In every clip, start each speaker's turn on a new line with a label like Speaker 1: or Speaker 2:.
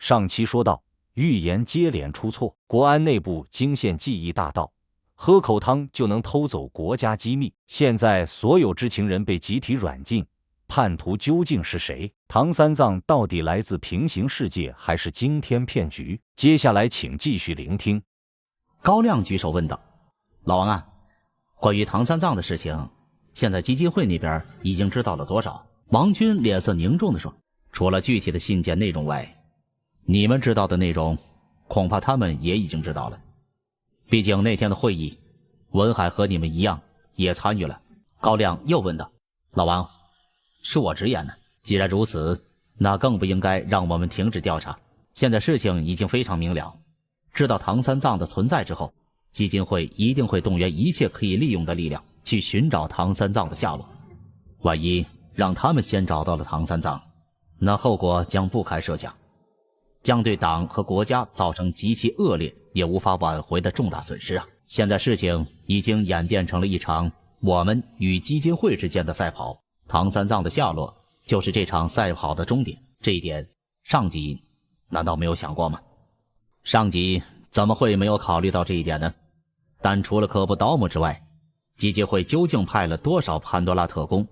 Speaker 1: 上期说到，预言接连出错，国安内部惊现记忆大盗，喝口汤就能偷走国家机密。现在所有知情人被集体软禁，叛徒究竟是谁？唐三藏到底来自平行世界还是惊天骗局？接下来请继续聆听。
Speaker 2: 高亮举手问道：“老王啊，关于唐三藏的事情，现在基金会那边已经知道了多少？”王军脸色凝重地说：“除了具体的信件内容外，你们知道的内容，恐怕他们也已经知道了。毕竟那天的会议，文海和你们一样也参与了。”高亮又问道：“老王，恕我直言呢，既然如此，那更不应该让我们停止调查。现在事情已经非常明了，知道唐三藏的存在之后，基金会一定会动员一切可以利用的力量去寻找唐三藏的下落。万一让他们先找到了唐三藏，那后果将不堪设想，将对党和国家造成极其恶劣也无法挽回的重大损失啊！现在事情已经演变成了一场我们与基金会之间的赛跑，唐三藏的下落就是这场赛跑的终点。这一点上级难道没有想过吗？上级怎么会没有考虑到这一点呢？但除了科布刀姆之外，基金会究竟派了多少潘多拉特工，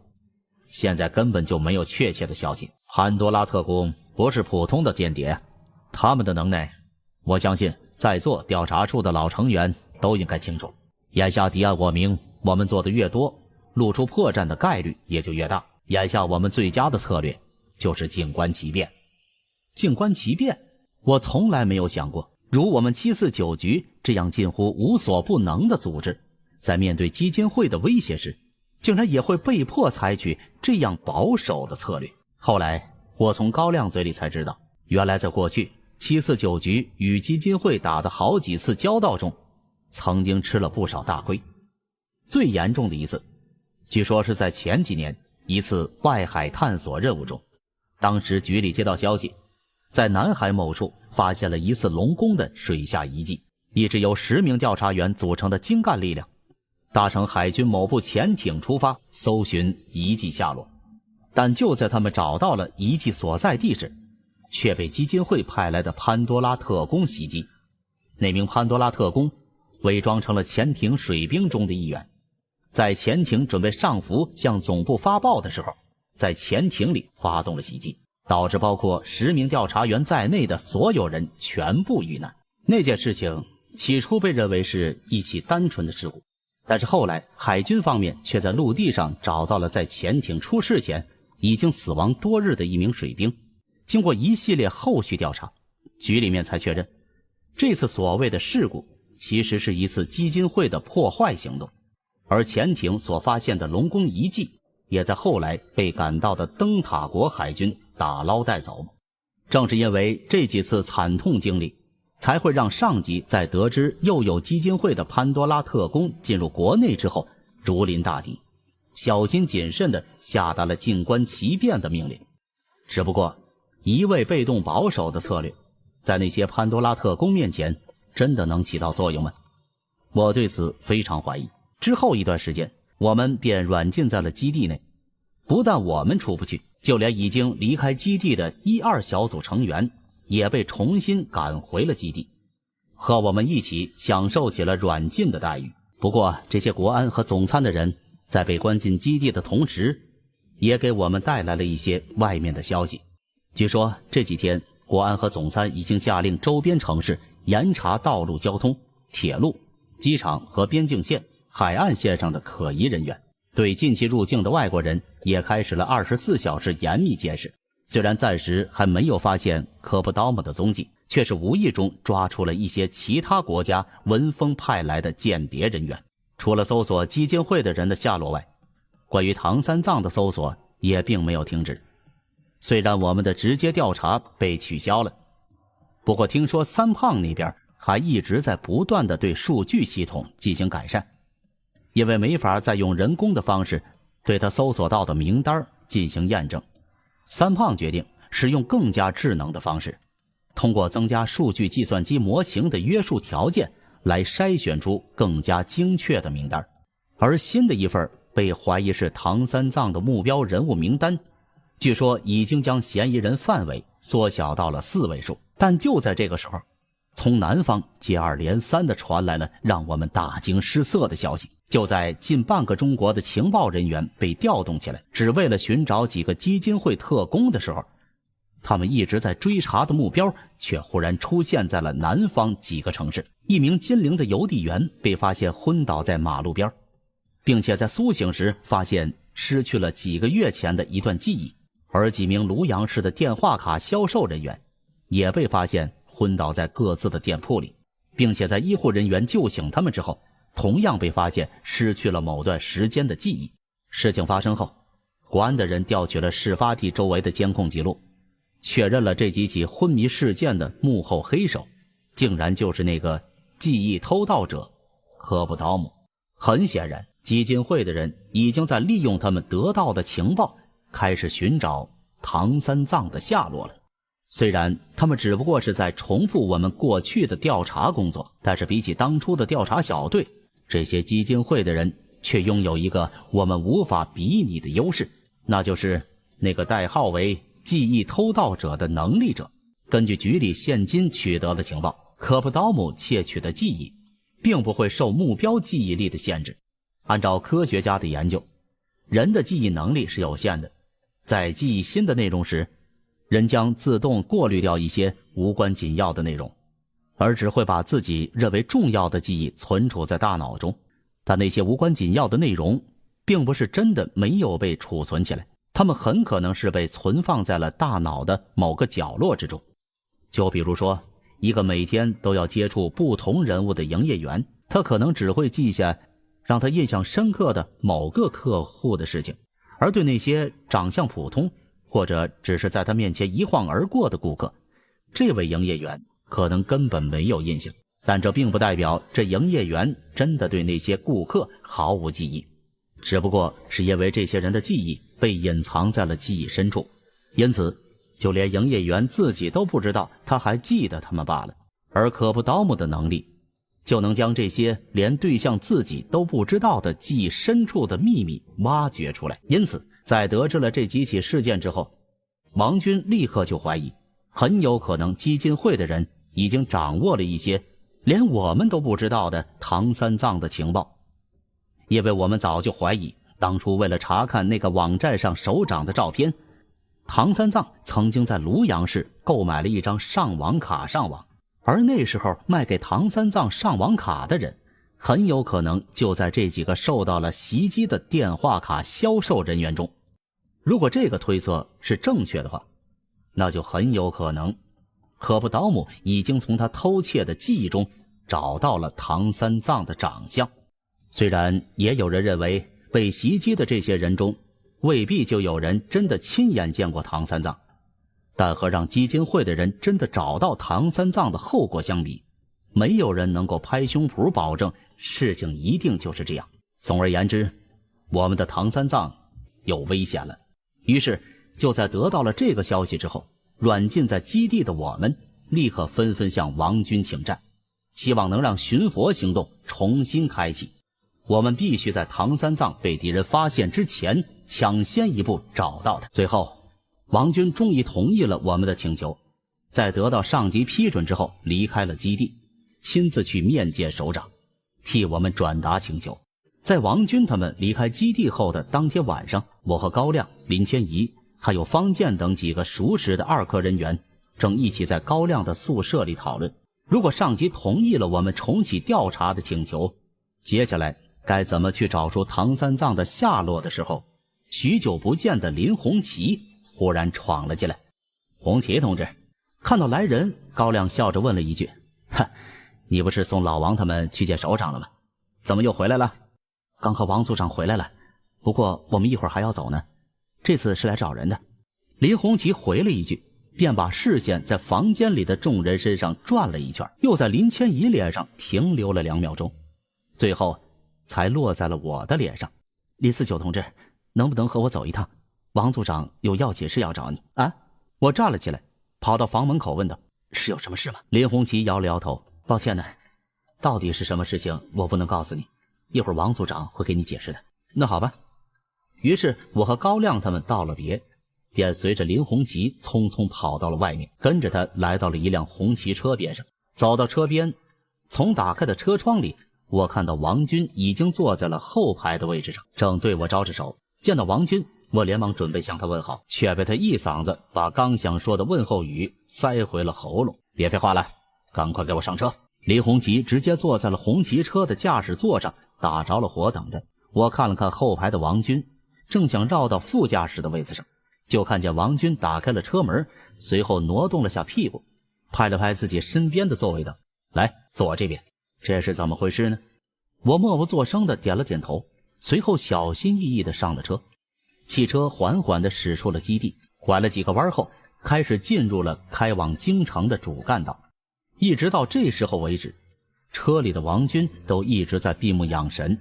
Speaker 2: 现在根本就没有确切的消息。潘多拉特工不是普通的间谍，他们的能耐，我相信在座调查处的老成员都应该清楚。眼下敌暗我明，我们做的越多，露出破绽的概率也就越大。眼下我们最佳的策略就是静观其变。静观其变，我从来没有想过，如我们749局这样近乎无所不能的组织，在面对基金会的威胁时，竟然也会被迫采取这样保守的策略。后来我从高亮嘴里才知道，原来在过去749局与基金会打的好几次交道中，曾经吃了不少大亏。最严重的一次，据说是在前几年一次外海探索任务中，当时局里接到消息，在南海某处发现了疑似龙宫的水下遗迹，一支由10名调查员组成的精干力量搭乘海军某部潜艇出发搜寻遗迹下落。但就在他们找到了遗迹所在地时，却被基金会派来的潘多拉特工袭击。那名潘多拉特工伪装成了潜艇水兵中的一员，在潜艇准备上浮向总部发报的时候，在潜艇里发动了袭击，导致包括10名调查员在内的所有人全部遇难。那件事情起初被认为是一起单纯的事故，但是后来海军方面却在陆地上找到了在潜艇出事前已经死亡多日的一名水兵。经过一系列后续调查，局里面才确认，这次所谓的事故其实是一次基金会的破坏行动，而潜艇所发现的龙宫遗迹也在后来被赶到的灯塔国海军打捞带走。正是因为这几次惨痛经历，才会让上级在得知又有基金会的潘多拉特工进入国内之后如临大敌，小心谨慎地下达了静观其变的命令。只不过一味被动保守的策略，在那些潘多拉特工面前真的能起到作用吗？我对此非常怀疑。之后一段时间，我们便软禁在了基地内，不但我们出不去，就连已经离开基地的1、2小组成员也被重新赶回了基地，和我们一起享受起了软禁的待遇。不过这些国安和总参的人在被关进基地的同时，也给我们带来了一些外面的消息。据说这几天国安和总参已经下令周边城市严查道路交通、铁路、机场和边境线、海岸线上的可疑人员，对近期入境的外国人也开始了24小时严密监视。虽然暂时还没有发现科布刀姆的踪迹，却是无意中抓出了一些其他国家文风派来的间谍人员。除了搜索基金会的人的下落外，关于唐三藏的搜索也并没有停止。虽然我们的直接调查被取消了，不过听说三胖那边还一直在不断地对数据系统进行改善，因为没法再用人工的方式对他搜索到的名单进行验证。三胖决定使用更加智能的方式，通过增加数据计算机模型的约束条件来筛选出更加精确的名单。而新的一份被怀疑是唐三藏的目标人物名单，据说已经将嫌疑人范围缩小到了4位数。但就在这个时候，从南方接二连三地传来了让我们大惊失色的消息。就在近半个中国的情报人员被调动起来，只为了寻找几个基金会特工的时候，他们一直在追查的目标却忽然出现在了南方几个城市。一名金陵的邮递员被发现昏倒在马路边，并且在苏醒时发现失去了几个月前的一段记忆，而几名庐阳市的电话卡销售人员也被发现昏倒在各自的店铺里，并且在医护人员救醒他们之后，同样被发现失去了某段时间的记忆。事情发生后，国安的人调取了事发地周围的监控记录，确认了这几起昏迷事件的幕后黑手竟然就是那个记忆偷盗者科布岛姆。很显然，基金会的人已经在利用他们得到的情报开始寻找唐三藏的下落了。虽然他们只不过是在重复我们过去的调查工作，但是比起当初的调查小队，这些基金会的人却拥有一个我们无法比拟的优势，那就是那个代号为记忆偷盗者的能力者。根据局里现今取得的情报，科布岛姆窃取的记忆并不会受目标记忆力的限制。按照科学家的研究，人的记忆能力是有限的，在记忆新的内容时，人将自动过滤掉一些无关紧要的内容，而只会把自己认为重要的记忆存储在大脑中。但那些无关紧要的内容并不是真的没有被储存起来，它们很可能是被存放在了大脑的某个角落之中。就比如说，一个每天都要接触不同人物的营业员，他可能只会记下让他印象深刻的某个客户的事情，而对那些长相普通或者只是在他面前一晃而过的顾客，这位营业员可能根本没有印象。但这并不代表这营业员真的对那些顾客毫无记忆，只不过是因为这些人的记忆被隐藏在了记忆深处，因此就连营业员自己都不知道他还记得他们罢了。而科布岛姆的能力就能将这些连对象自己都不知道的记忆深处的秘密挖掘出来。因此在得知了这几起事件之后，王军立刻就怀疑，很有可能基金会的人已经掌握了一些连我们都不知道的唐三藏的情报。因为我们早就怀疑，当初为了查看那个网站上首长的照片，唐三藏曾经在庐阳市购买了一张上网卡上网，而那时候卖给唐三藏上网卡的人很有可能就在这几个受到了袭击的电话卡销售人员中。如果这个推测是正确的话，那就很有可能科布岛姆已经从他偷窃的记忆中找到了唐三藏的长相。虽然也有人认为被袭击的这些人中未必就有人真的亲眼见过唐三藏，但和让基金会的人真的找到唐三藏的后果相比，没有人能够拍胸脯保证事情一定就是这样。总而言之，我们的唐三藏有危险了。于是就在得到了这个消息之后，软禁在基地的我们立刻纷纷向王军请战，希望能让寻佛行动重新开启。我们必须在唐三藏被敌人发现之前抢先一步找到他。最后王军终于同意了我们的请求，在得到上级批准之后离开了基地，亲自去面见首长，替我们转达请求。在王军他们离开基地后的当天晚上，我和高亮、林千怡还有方健等几个熟识的二科人员正一起在高亮的宿舍里讨论，如果上级同意了我们重启调查的请求，接下来该怎么去找出唐三藏的下落的时候，许久不见的林红旗忽然闯了进来。红旗同志看到来人，高亮笑着问了一句：你不是送老王他们去见首长了吗？怎么又回来了？刚和王组长回来了，不过我们一会儿还要走呢，这次是来找人的。林红旗回了一句，便把视线在房间里的众人身上转了一圈，又在林千怡脸上停留了2秒钟，最后才落在了我的脸上。林四九同志，能不能和我走一趟？王组长有要紧事要找你啊！我站了起来，跑到房门口问道：是有什么事吗？林红旗摇了摇头：抱歉呢，到底是什么事情我不能告诉你，一会儿王组长会给你解释的。那好吧。于是我和高亮他们道了别，便随着林红旗匆匆跑到了外面，跟着他来到了一辆红旗车边上。走到车边，从打开的车窗里，我看到王军已经坐在了后排的位置上，正对我招着手。见到王军，我连忙准备向他问好，却被他一嗓子把刚想说的问候语塞回了喉咙。别废话了，赶快给我上车。林红旗直接坐在了红旗车的驾驶座上，打着了火等着。我看了看后排的王军，正想绕到副驾驶的位子上，就看见王军打开了车门，随后挪动了下屁股，拍了拍自己身边的座位道：“来，坐我这边。”这是怎么回事呢？我默不作声地点了点头，随后小心翼翼地上了车。汽车缓缓地驶出了基地，拐了几个弯后，开始进入了开往京城的主干道。一直到这时候为止，车里的王军都一直在闭目养神，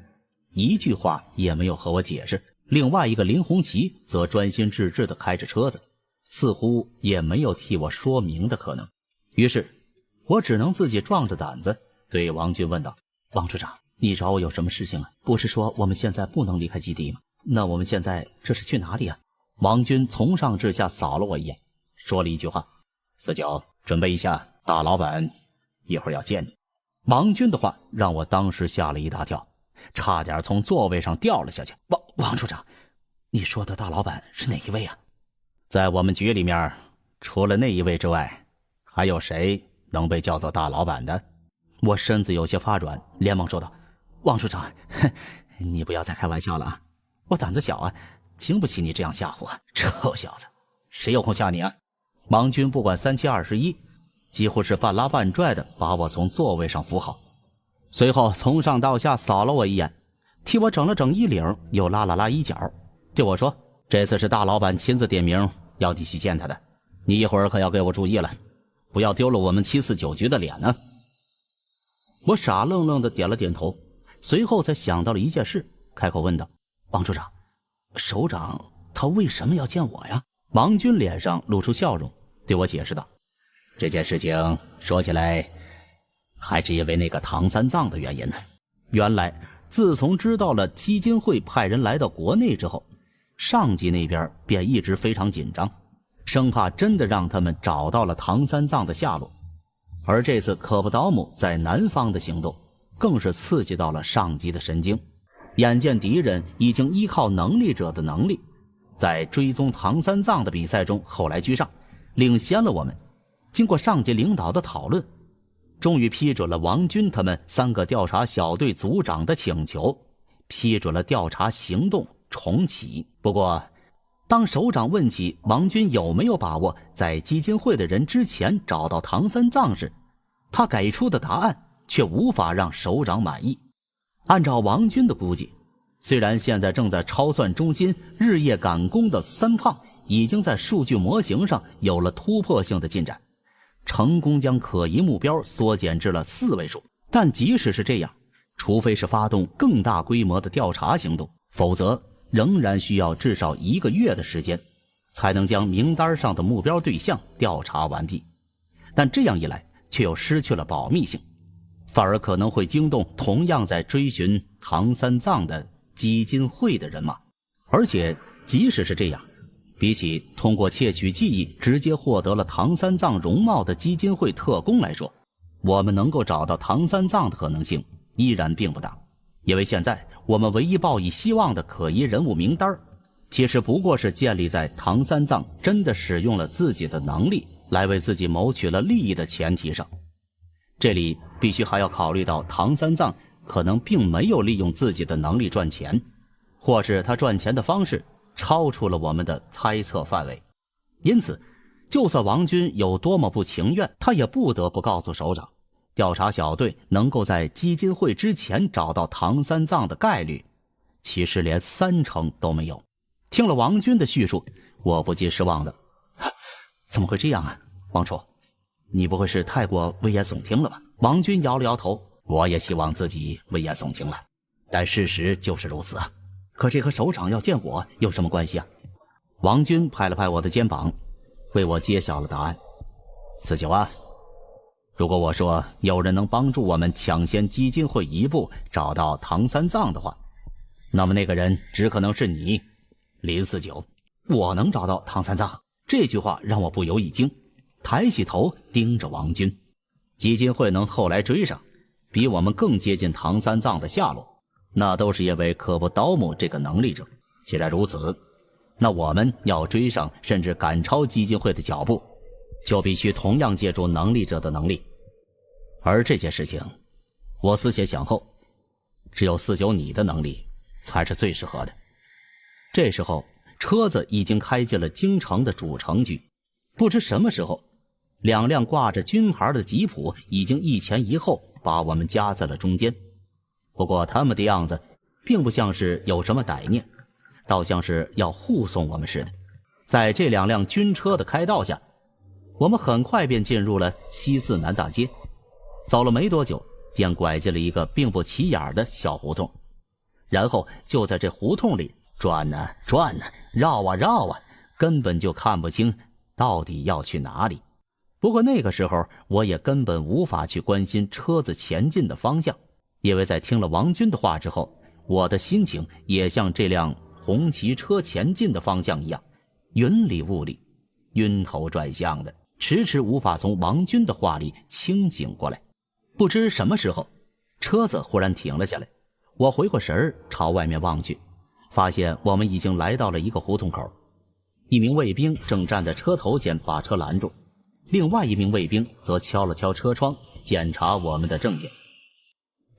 Speaker 2: 一句话也没有和我解释。另外一个林红旗则专心致志地开着车子，似乎也没有替我说明的可能。于是我只能自己壮着胆子对王军问道：“王处长，你找我有什么事情啊？不是说我们现在不能离开基地吗？那我们现在这是去哪里啊？”王军从上至下扫了我一眼，说了一句话：“49，准备一下，大老板一会儿要见你。”王军的话让我当时吓了一大跳，差点从座位上掉了下去。王处长，你说的大老板是哪一位啊？在我们局里面，除了那一位之外，还有谁能被叫做大老板的？我身子有些发软，连忙说道：“王处长，你不要再开玩笑了啊！我胆子小啊，经不起你这样吓唬啊！臭小子，谁有空吓你啊？”王军不管3721，几乎是半拉半拽的把我从座位上扶好，随后从上到下扫了我一眼，替我整了整衣领，又拉了拉衣角，对我说：“这次是大老板亲自点名要你去见他的，你一会儿可要给我注意了，不要丢了我们749局的脸呢。”我傻愣愣的点了点头，随后才想到了一件事，开口问道：“王处长，首长他为什么要见我呀？”王军脸上露出笑容，对我解释道：“这件事情说起来，还是因为那个唐三藏的原因呢。原来自从知道了基金会派人来到国内之后，上级那边便一直非常紧张，生怕真的让他们找到了唐三藏的下落。而这次可布岛姆在南方的行动，更是刺激到了上级的神经。眼见敌人已经依靠能力者的能力，在追踪唐三藏的比赛中后来居上，领先了我们。经过上级领导的讨论，终于批准了王军他们3个调查小队组长的请求，批准了调查行动重启。不过当首长问起王军有没有把握在基金会的人之前找到唐三藏时，他给出的答案却无法让首长满意。按照王军的估计，虽然现在正在超算中心日夜赶工的三胖已经在数据模型上有了突破性的进展，成功将可疑目标缩减至了4位数，但即使是这样，除非是发动更大规模的调查行动，否则仍然需要至少1个月的时间，才能将名单上的目标对象调查完毕。但这样一来，却又失去了保密性，反而可能会惊动同样在追寻唐三藏的基金会的人马。而且即使是这样，比起通过窃取记忆直接获得了唐三藏容貌的基金会特工来说，我们能够找到唐三藏的可能性依然并不大。因为现在我们唯一抱以希望的可疑人物名单，其实不过是建立在唐三藏真的使用了自己的能力来为自己谋取了利益的前提上。这里必须还要考虑到唐三藏可能并没有利用自己的能力赚钱，或是他赚钱的方式超出了我们的猜测范围。因此就算王军有多么不情愿，他也不得不告诉首长，调查小队能够在基金会之前找到唐三藏的概率其实连30%都没有。听了王军的叙述，我不禁失望的：怎么会这样啊？王处，你不会是太过危言耸听了吧？王军摇了摇头：我也希望自己危言耸听了，但事实就是如此啊。可这和首长要见我有什么关系啊？王军拍了拍我的肩膀，为我揭晓了答案。49啊，如果我说有人能帮助我们抢先基金会一步找到唐三藏的话，那么那个人只可能是你，林49。我能找到唐三藏？这句话让我不由一惊，抬起头盯着王军。基金会能后来追上，比我们更接近唐三藏的下落，那都是因为科布刀木这个能力者。既然如此，那我们要追上甚至赶超基金会的脚步，就必须同样借助能力者的能力。而这件事情，我思前想后，只有49你的能力才是最适合的。这时候车子已经开进了京城的主城区，不知什么时候2辆挂着军牌的吉普已经一前一后把我们夹在了中间。不过他们的样子并不像是有什么歹念，倒像是要护送我们似的。在这2辆军车的开道下，我们很快便进入了西四南大街。走了没多久，便拐进了一个并不起眼的小胡同，然后就在这胡同里转啊转啊，绕啊绕啊，根本就看不清到底要去哪里。不过那个时候我也根本无法去关心车子前进的方向，因为在听了王军的话之后，我的心情也像这辆红旗车前进的方向一样，云里雾里，晕头转向的，迟迟无法从王军的话里清醒过来。不知什么时候，车子忽然停了下来，我回过神儿朝外面望去，发现我们已经来到了一个胡同口。一名卫兵正站在车头前把车拦住，另外一名卫兵则敲了敲车窗，检查我们的证件。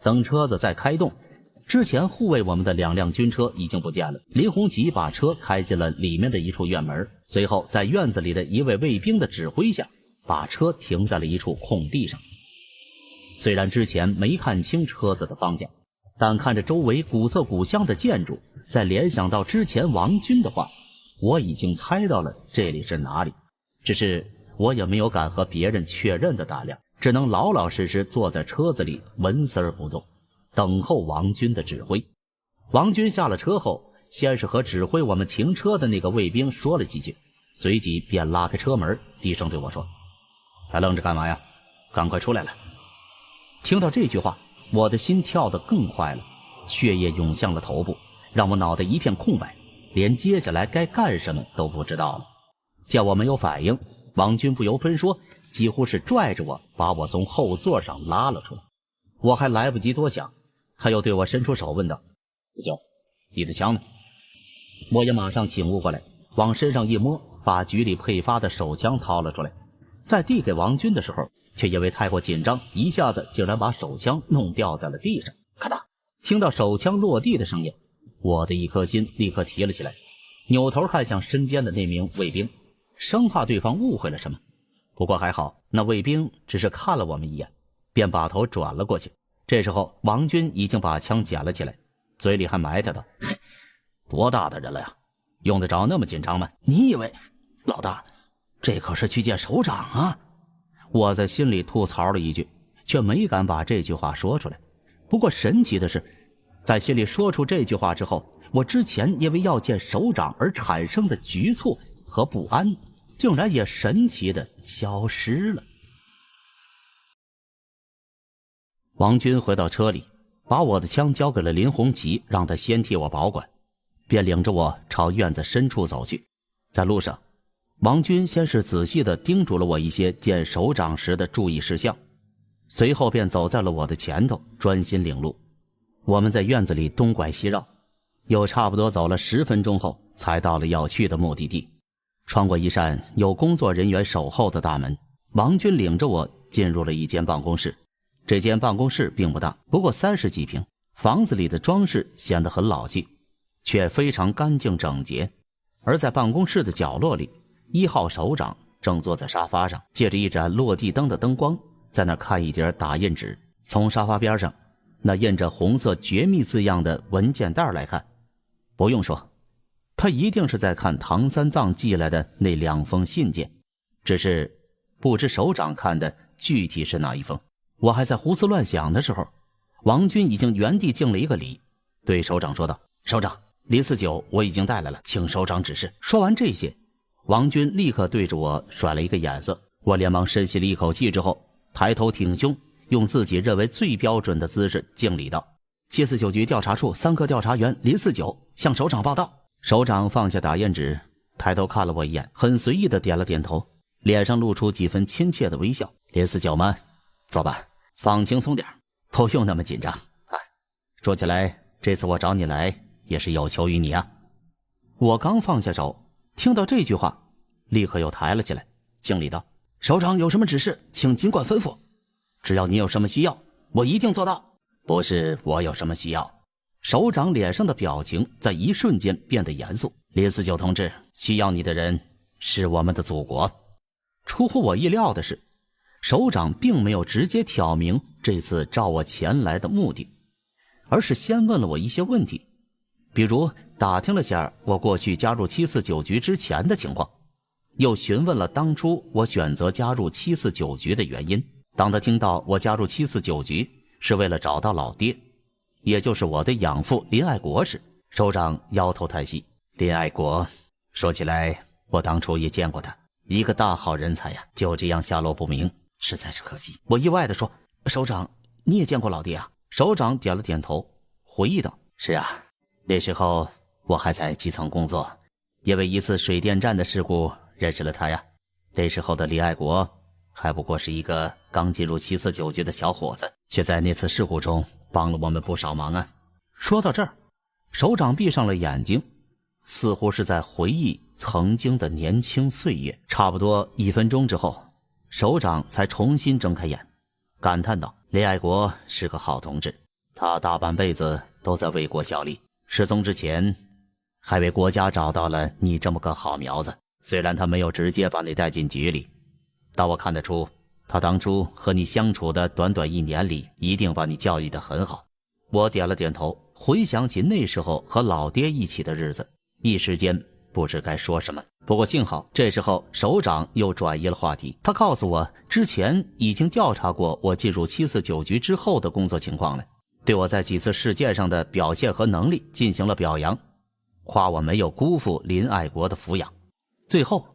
Speaker 2: 等车子再开动，之前护卫我们的2辆军车已经不见了。林红旗把车开进了里面的一处院门，随后在院子里的一位卫兵的指挥下，把车停在了一处空地上。虽然之前没看清车子的方向，但看着周围古色古香的建筑，再联想到之前王军的话，我已经猜到了这里是哪里。只是我也没有敢和别人确认的胆量，只能老老实实坐在车子里纹丝儿不动，等候王军的指挥。王军下了车后，先是和指挥我们停车的那个卫兵说了几句，随即便拉开车门，低声对我说：“还愣着干嘛呀？赶快出来了。”听到这句话，我的心跳得更快了，血液涌向了头部，让我脑袋一片空白，连接下来该干什么都不知道了。见我没有反应，王军不由分说，几乎是拽着我把我从后座上拉了出来。我还来不及多想，他又对我伸出手问道：“49，你的枪呢？”我也马上醒悟过来，往身上一摸，把局里配发的手枪掏了出来。在递给王军的时候，却因为太过紧张，一下子竟然把手枪弄掉在了地上。咔嗒，听到手枪落地的声音，我的一颗心立刻提了起来，扭头看向身边的那名卫兵，生怕对方误会了什么。不过还好，那卫兵只是看了我们一眼，便把头转了过去。这时候王军已经把枪捡了起来，嘴里还埋汰道：“多大的人了呀，用得着那么紧张吗？你以为老大这可是去见首长啊？”我在心里吐槽了一句，却没敢把这句话说出来。不过神奇的是，在心里说出这句话之后，我之前因为要见首长而产生的局促和不安，竟然也神奇的消失了。王军回到车里，把我的枪交给了林红旗，让他先替我保管，便领着我朝院子深处走去。在路上，王军先是仔细地叮嘱了我一些见首长时的注意事项，随后便走在了我的前头，专心领路。我们在院子里东拐西绕，又差不多走了10分钟后，才到了要去的目的地。穿过一扇有工作人员守候的大门，王军领着我进入了一间办公室。这间办公室并不大，不过30几平，房子里的装饰显得很老气，却非常干净整洁。而在办公室的角落里，1号首长正坐在沙发上，借着一盏落地灯的灯光，在那看一叠打印纸。从沙发边上那印着红色绝密字样的文件袋来看，不用说，他一定是在看唐三藏寄来的那2封信件，只是不知首长看的具体是哪一封。我还在胡思乱想的时候，王军已经原地敬了一个礼，对首长说道：“首长，林49我已经带来了，请首长指示。”说完这些，王军立刻对着我甩了一个眼色，我连忙深吸了一口气之后，抬头挺胸，用自己认为最标准的姿势敬礼道：“749局调查处3科调查员林49向首长报道。”首长放下打印纸，抬头看了我一眼，很随意的点了点头，脸上露出几分亲切的微笑。连四九吗？走吧，放轻松点，不用那么紧张啊。说起来，这次我找你来也是有求于你啊。我刚放下手，听到这句话，立刻又抬了起来，敬礼道：首长有什么指示，请尽管吩咐。只要你有什么需要，我一定做到。不是我有什么需要。首长脸上的表情在一瞬间变得严肃。林四九同志，需要你的人是我们的祖国。出乎我意料的是，首长并没有直接挑明这次召我前来的目的，而是先问了我一些问题，比如打听了下我过去加入749局之前的情况，又询问了当初我选择加入749局的原因。当他听到我加入749局是为了找到老爹，也就是我的养父林爱国时，首长摇头叹息。林爱国，说起来我当初也见过他，一个大好人才呀，就这样下落不明，实在是可惜。我意外地说：首长，你也见过老爹啊？首长点了点头，回忆道：是啊，那时候我还在基层工作，因为一次水电站的事故认识了他呀。那时候的林爱国还不过是一个刚进入749局的小伙子，却在那次事故中帮了我们不少忙啊。说到这儿，首长闭上了眼睛，似乎是在回忆曾经的年轻岁月。差不多1分钟之后，首长才重新睁开眼，感叹道：林爱国是个好同志，他大半辈子都在为国效力，失踪之前还为国家找到了你这么个好苗子。虽然他没有直接把你带进局里，但我看得出他当初和你相处的短短1年里，一定把你教育得很好。我点了点头，回想起那时候和老爹一起的日子，一时间不知该说什么。不过幸好这时候首长又转移了话题，他告诉我之前已经调查过我进入749局之后的工作情况了，对我在几次事件上的表现和能力进行了表扬，夸我没有辜负林爱国的抚养。最后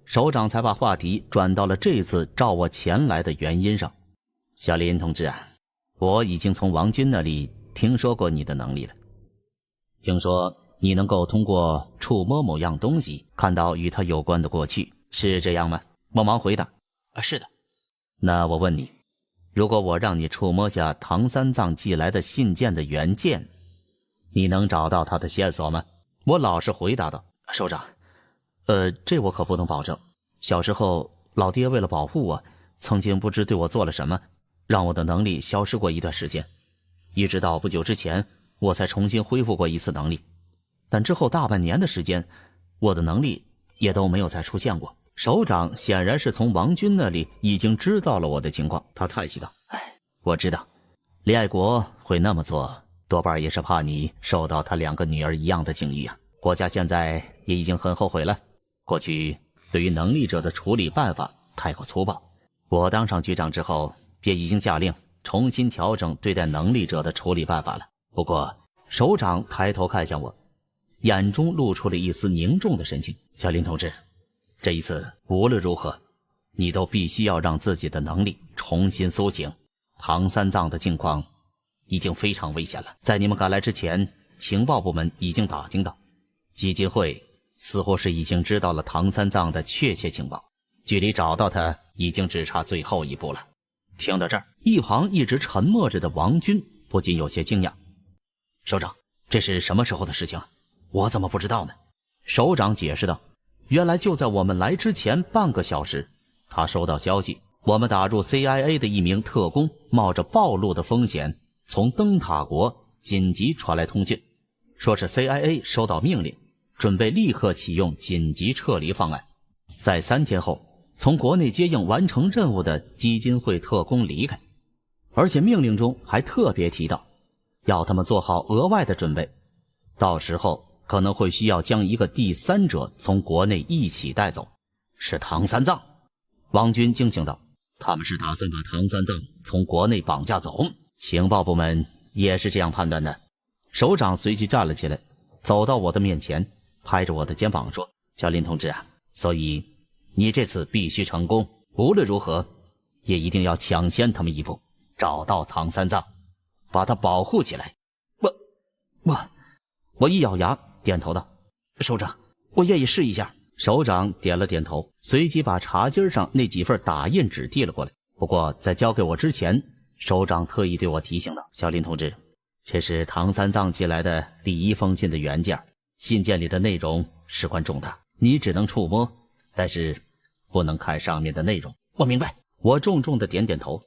Speaker 2: 首长才把话题转到了这次召我前来的原因上。小林同志啊，我已经从王军那里听说过你的能力了，听说你能够通过触摸某样东西看到与它有关的过去，是这样吗？我忙回答：是的。那我问你，如果我让你触摸下唐三藏寄来的信件的原件，你能找到他的线索吗？我老实回答道：首长，这我可不能保证。小时候老爹为了保护我，曾经不知对我做了什么，让我的能力消失过一段时间，一直到不久之前我才重新恢复过一次能力，但之后大半年的时间，我的能力也都没有再出现过。首长显然是从王军那里已经知道了我的情况，他叹息道：我知道林爱国会那么做，多半也是怕你受到他2个女儿一样的境遇啊。国家现在也已经很后悔了，过去对于能力者的处理办法太过粗暴，我当上局长之后便已经下令重新调整对待能力者的处理办法了。不过首长抬头看向我，眼中露出了一丝凝重的神情。小林同志，这一次无论如何你都必须要让自己的能力重新苏醒。唐三藏的境况已经非常危险了，在你们赶来之前，情报部门已经打听到基金会似乎是已经知道了唐三藏的确切情报，距离找到他已经只差最后一步了。听到这儿，一旁一直沉默着的王军不禁有些惊讶：首长，这是什么时候的事情？我怎么不知道呢？首长解释道：原来就在我们来之前半个小时，他收到消息，我们打入 CIA 的一名特工冒着暴露的风险从灯塔国紧急传来通讯，说是 CIA 收到命令，准备立刻启用紧急撤离方案，在3天后从国内接应完成任务的基金会特工离开，而且命令中还特别提到要他们做好额外的准备，到时候可能会需要将一个第3者从国内一起带走，是唐三藏。王军惊醒道：他们是打算把唐三藏从国内绑架走，情报部门也是这样判断的。首长随即站了起来，走到我的面前，拍着我的肩膀说：小林同志啊，所以你这次必须成功，无论如何也一定要抢先他们一步，找到唐三藏，把他保护起来。我一咬牙点头道：首长，我愿意试一下。首长点了点头，随即把茶几上那几份打印纸递了过来。不过在交给我之前，首长特意对我提醒道：“小林同志，这是唐三藏寄来的第一封信的原件，信件里的内容事关重大，你只能触摸，但是不能看上面的内容。”我明白。我重重的点点头，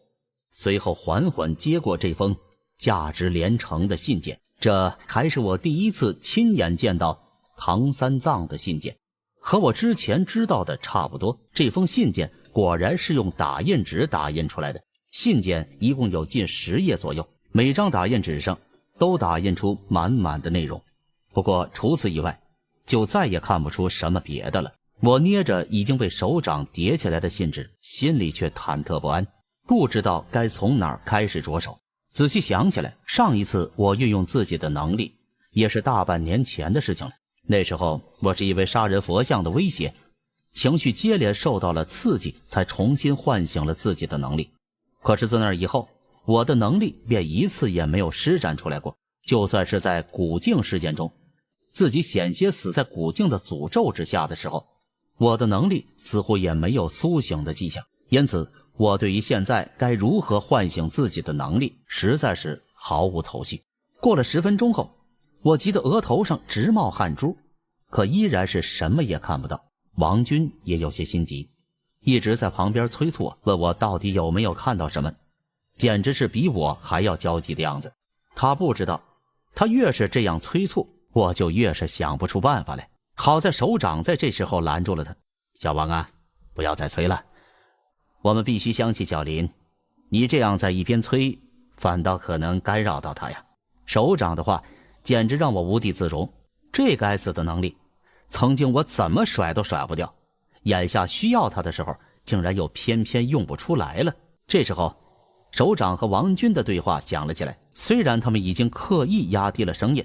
Speaker 2: 随后缓缓接过这封价值连城的信件。这还是我第一次亲眼见到唐三藏的信件，和我之前知道的差不多。这封信件果然是用打印纸打印出来的，信件一共有近10页左右，每张打印纸上都打印出满满的内容。不过除此以外，就再也看不出什么别的了。我捏着已经被首长叠起来的信纸，心里却忐忑不安，不知道该从哪儿开始着手。仔细想起来，上一次我运用自己的能力也是大半年前的事情了。那时候我是因为杀人佛像的威胁，情绪接连受到了刺激，才重新唤醒了自己的能力。可是自那以后，我的能力便一次也没有施展出来过。就算是在古镜事件中，自己险些死在古镜的诅咒之下的时候，我的能力似乎也没有苏醒的迹象。因此我对于现在该如何唤醒自己的能力实在是毫无头绪。过了10分钟后，我急得额头上直冒汗珠，可依然是什么也看不到。王军也有些心急，一直在旁边催促我，问我到底有没有看到什么，简直是比我还要焦急的样子。他不知道，他越是这样催促，我就越是想不出办法来。好在首长在这时候拦住了他：“小王啊，不要再催了，我们必须相信小林，你这样在一边催，反倒可能干扰到他呀。”首长的话简直让我无地自容，这该死的能力，曾经我怎么甩都甩不掉，眼下需要他的时候，竟然又偏偏用不出来了。这时候，首长和王军的对话响了起来，虽然他们已经刻意压低了声音，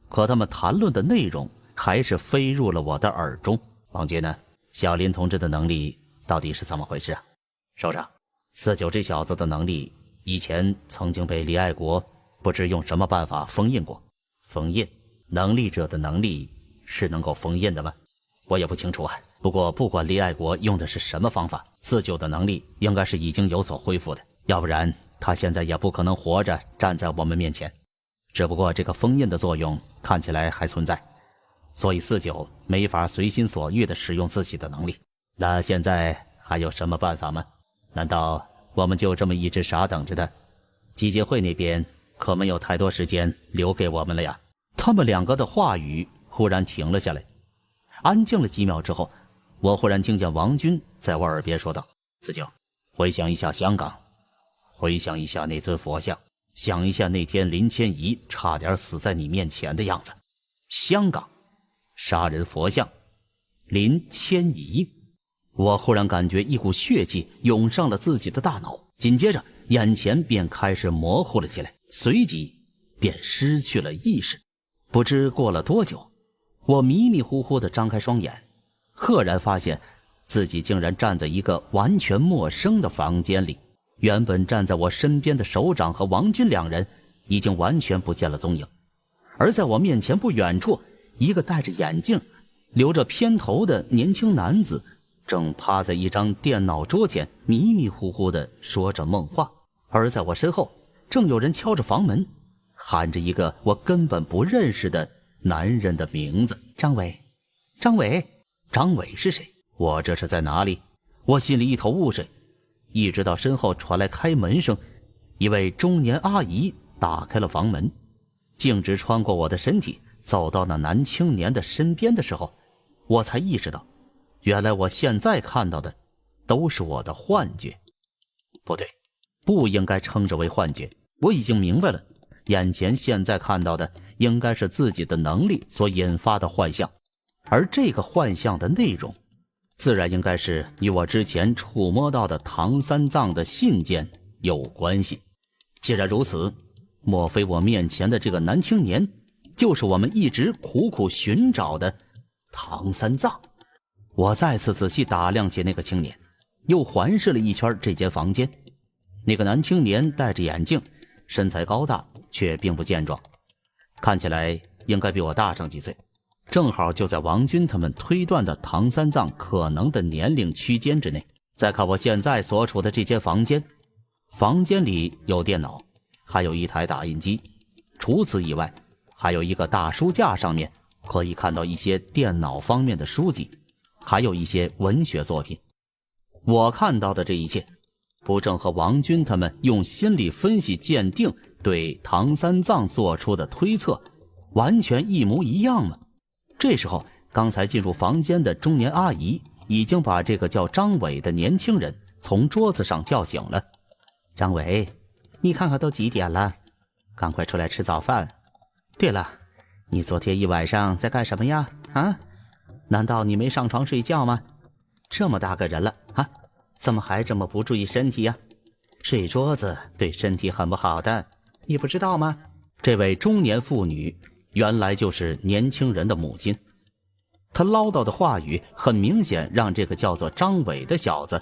Speaker 2: 可他们谈论的内容还是飞入了我的耳中。王军呢？小林同志的能力到底是怎么回事啊？首长，49这小子的能力以前曾经被李爱国不知用什么办法封印过。封印？能力者的能力是能够封印的吗？我也不清楚啊。不过不管李爱国用的是什么方法，49的能力应该是已经有所恢复的，要不然他现在也不可能活着站在我们面前。只不过这个封印的作用看起来还存在，所以49没法随心所欲地使用自己的能力。那现在还有什么办法吗？难道我们就这么一直傻等着他？集结会那边可没有太多时间留给我们了呀。他们两个的话语忽然停了下来，安静了几秒之后，我忽然听见王军在我耳边说道：“49，回想一下香港，回想一下那尊佛像，想一下那天林千怡差点死在你面前的样子。香港，杀人佛像，林千怡。”我忽然感觉一股血气涌上了自己的大脑，紧接着眼前便开始模糊了起来，随即便失去了意识。不知过了多久，我迷迷糊糊地张开双眼，赫然发现自己竟然站在一个完全陌生的房间里。原本站在我身边的首长和王军两人已经完全不见了踪影，而在我面前不远处，一个戴着眼镜留着偏头的年轻男子正趴在一张电脑桌前迷迷糊糊地说着梦话。而在我身后正有人敲着房门，喊着一个我根本不认识的男人的名字：张伟。张伟？张伟是谁？我这是在哪里？我心里一头雾水，一直到身后传来开门声，一位中年阿姨打开了房门，径直穿过我的身体走到那男青年的身边的时候，我才意识到，原来我现在看到的都是我的幻觉。不对，不应该称之为幻觉，我已经明白了，眼前现在看到的应该是自己的能力所引发的幻象，而这个幻象的内容自然应该是与我之前触摸到的唐三藏的信件有关系。既然如此，莫非我面前的这个男青年就是我们一直苦苦寻找的唐三藏？我再次仔细打量起那个青年，又环视了一圈这间房间。那个男青年戴着眼镜，身材高大，却并不健壮，看起来应该比我大上几岁。正好就在王军他们推断的唐三藏可能的年龄区间之内。再看我现在所处的这间房间，房间里有电脑，还有一台打印机，除此以外还有一个大书架，上面可以看到一些电脑方面的书籍，还有一些文学作品。我看到的这一切，不正和王军他们用心理分析鉴定对唐三藏做出的推测完全一模一样吗？这时候，刚才进入房间的中年阿姨已经把这个叫张伟的年轻人从桌子上叫醒了。张伟，你看看都几点了，赶快出来吃早饭。对了，你昨天一晚上在干什么呀？啊？难道你没上床睡觉吗？这么大个人了啊，怎么还这么不注意身体呀？睡桌子对身体很不好的，你不知道吗？这位中年妇女原来就是年轻人的母亲。她唠叨的话语很明显让这个叫做张伟的小子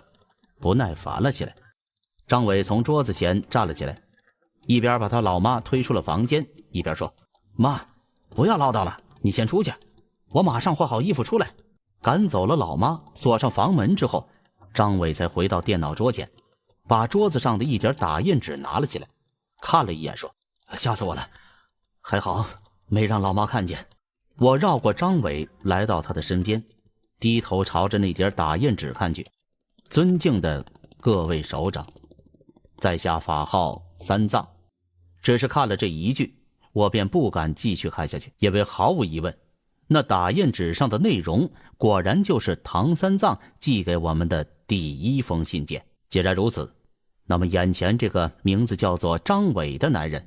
Speaker 2: 不耐烦了起来。张伟从桌子前站了起来，一边把他老妈推出了房间，一边说：妈，不要唠叨了，你先出去，我马上换好衣服出来。赶走了老妈，锁上房门之后，张伟才回到电脑桌前，把桌子上的一叠打印纸拿了起来，看了一眼说：吓死我了，还好没让老妈看见。我绕过张伟，来到他的身边，低头朝着那叠打印纸看去。尊敬的各位首长，在下法号三藏。只是看了这一句，我便不敢继续看下去，因为毫无疑问，那打印纸上的内容果然就是唐三藏寄给我们的第一封信件。既然如此，那么眼前这个名字叫做张伟的男人，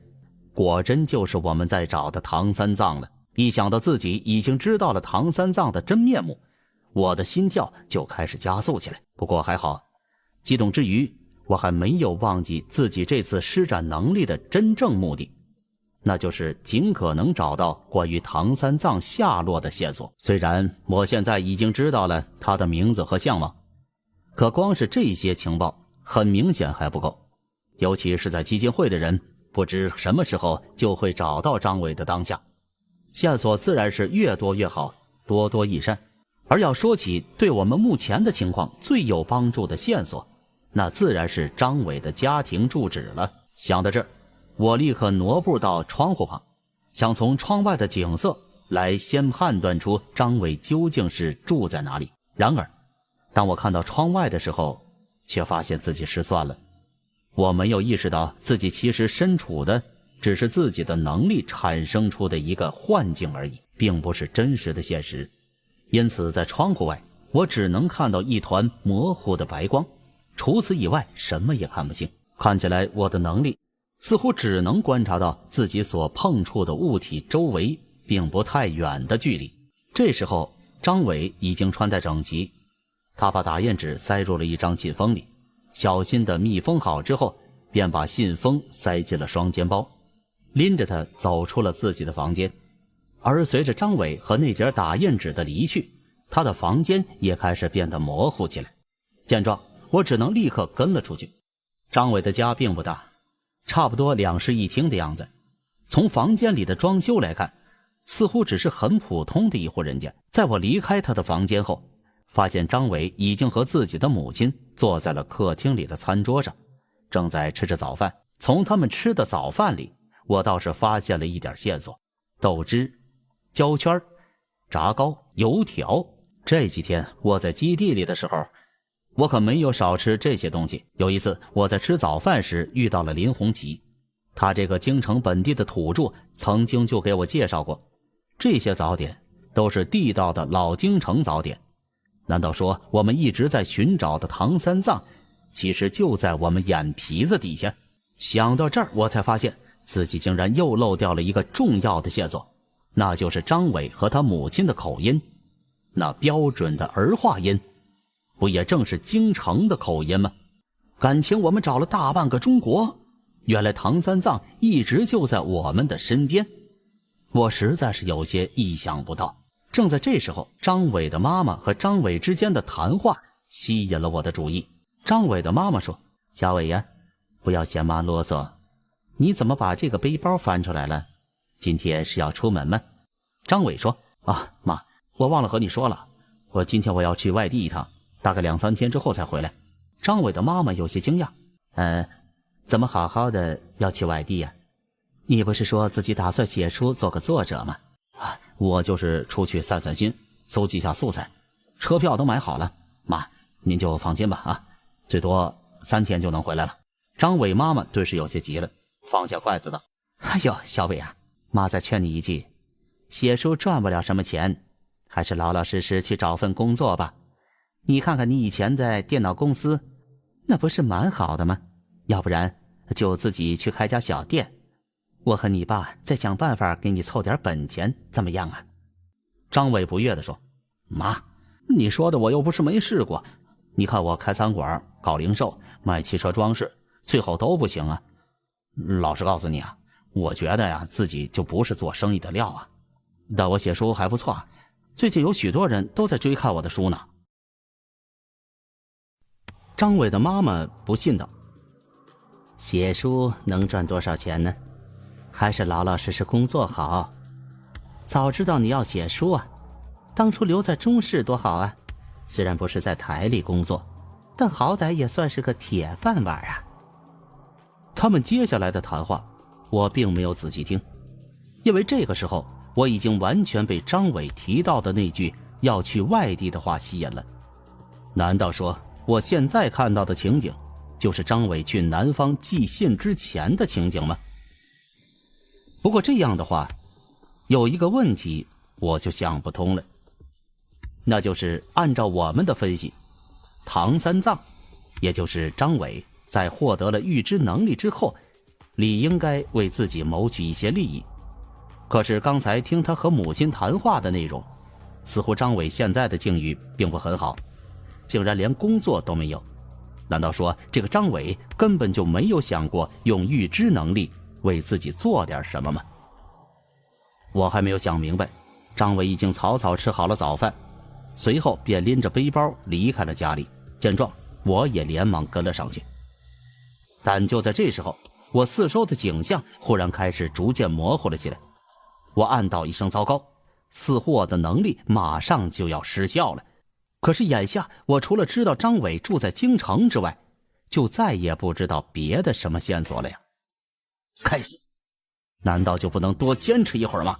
Speaker 2: 果真就是我们在找的唐三藏了。一想到自己已经知道了唐三藏的真面目，我的心跳就开始加速起来。不过还好，激动之余，我还没有忘记自己这次施展能力的真正目的，那就是尽可能找到关于唐三藏下落的线索。虽然我现在已经知道了他的名字和相貌，可光是这些情报很明显还不够，尤其是在基金会的人不知什么时候就会找到张伟的当下。线索自然是越多越好，多多益善。而要说起对我们目前的情况最有帮助的线索，那自然是张伟的家庭住址了。想到这儿，我立刻挪步到窗户旁，想从窗外的景色来先判断出张伟究竟是住在哪里。然而当我看到窗外的时候，却发现自己失算了。我没有意识到自己其实身处的只是自己的能力产生出的一个幻境而已，并不是真实的现实。因此在窗户外，我只能看到一团模糊的白光，除此以外什么也看不清。看起来我的能力似乎只能观察到自己所碰触的物体周围并不太远的距离。这时候张伟已经穿戴整齐，他把打印纸塞入了一张信封里，小心地密封好之后，便把信封塞进了双肩包，拎着它走出了自己的房间。而随着张伟和那叠打印纸的离去，他的房间也开始变得模糊起来。见状，我只能立刻跟了出去。张伟的家并不大，差不多2室1厅的样子。从房间里的装修来看，似乎只是很普通的一户人家。在我离开他的房间后，发现张伟已经和自己的母亲坐在了客厅里的餐桌上，正在吃着早饭。从他们吃的早饭里，我倒是发现了一点线索：豆汁、焦圈、炸糕、油条。这几天我在基地里的时候，我可没有少吃这些东西。有一次我在吃早饭时遇到了林红旗，他这个京城本地的土著曾经就给我介绍过，这些早点都是地道的老京城早点。难道说我们一直在寻找的唐三藏其实就在我们眼皮子底下？想到这儿，我才发现自己竟然又漏掉了一个重要的线索，那就是张伟和他母亲的口音。那标准的儿化音不也正是京城的口音吗？感情我们找了大半个中国，原来唐三藏一直就在我们的身边。我实在是有些意想不到。正在这时候，张伟的妈妈和张伟之间的谈话吸引了我的注意。张伟的妈妈说：小伟呀，不要嫌妈啰嗦，你怎么把这个背包翻出来了？今天是要出门吗？张伟说：啊，妈，我忘了和你说了，今天我要去外地一趟，大概2、3天之后才回来。张伟的妈妈有些惊讶，怎么好好的要去外地呀？你不是说自己打算写书做个作者吗？我就是出去散散心，搜集一下素材，车票都买好了，妈，您就放心吧啊，最多3天就能回来了。张伟妈妈顿时有些急了，放下筷子道：哎呦，小伟啊，妈再劝你一句，写书赚不了什么钱，还是老老实实去找份工作吧。你看看你以前在电脑公司，那不是蛮好的吗？要不然就自己去开家小店，我和你爸再想办法给你凑点本钱，怎么样啊？张伟不悦地说：妈，你说的我又不是没试过，你看我开餐馆、搞零售、卖汽车装饰，最后都不行啊。老实告诉你啊，我觉得呀，自己就不是做生意的料啊。但我写书还不错，最近有许多人都在追看我的书呢。张伟的妈妈不信道：写书能赚多少钱呢？还是老老实实工作好。早知道你要写书啊，当初留在中视多好啊，虽然不是在台里工作，但好歹也算是个铁饭碗啊。他们接下来的谈话我并没有仔细听，因为这个时候我已经完全被张伟提到的那句要去外地的话吸引了。难道说我现在看到的情景就是张伟去南方寄信之前的情景吗？不过这样的话，有一个问题我就想不通了，那就是按照我们的分析，唐三藏也就是张伟在获得了预知能力之后，理应该为自己谋取一些利益。可是刚才听他和母亲谈话的内容，似乎张伟现在的境遇并不很好，竟然连工作都没有。难道说这个张伟根本就没有想过用预知能力为自己做点什么吗？我还没有想明白，张伟已经草草吃好了早饭，随后便拎着背包离开了家里。见状，我也连忙跟了上去。但就在这时候，我四周的景象忽然开始逐渐模糊了起来。我暗道一声糟糕，似乎我的能力马上就要失效了。可是眼下我除了知道张伟住在京城之外，就再也不知道别的什么线索了呀。该死，难道就不能多坚持一会儿吗？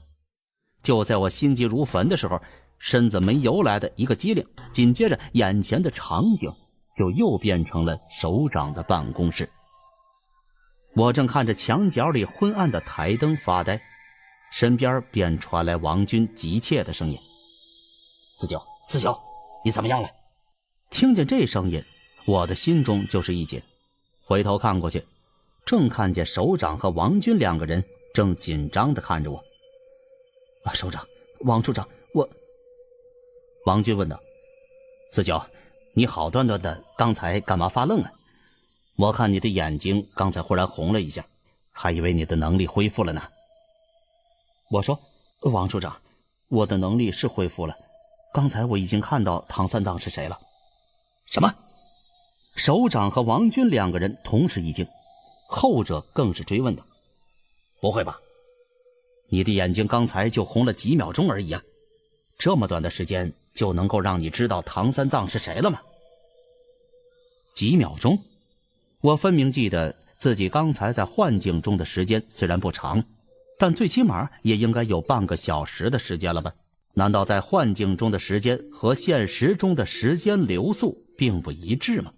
Speaker 2: 就在我心急如焚的时候，身子没由来的一个机灵，紧接着眼前的场景就又变成了首长的办公室。我正看着墙角里昏暗的台灯发呆，身边便传来王军急切的声音：四九，你怎么样了？听见这声音，我的心中就是一紧，回头看过去，正看见首长和王军2个人正紧张地看着我。首长，王处长，王军问道：四九，你好端端的刚才干嘛发愣啊？我看你的眼睛刚才忽然红了一下，还以为你的能力恢复了呢。我说：王处长，我的能力是恢复了，刚才我已经看到唐三藏是谁了。什么？首长和王军2个人同时一惊，后者更是追问道：不会吧，你的眼睛刚才就红了几秒钟而已啊，这么短的时间就能够让你知道唐三藏是谁了吗？几秒钟？我分明记得自己刚才在幻境中的时间虽然不长，但最起码也应该有半个小时的时间了吧？难道在幻境中的时间和现实中的时间流速并不一致吗？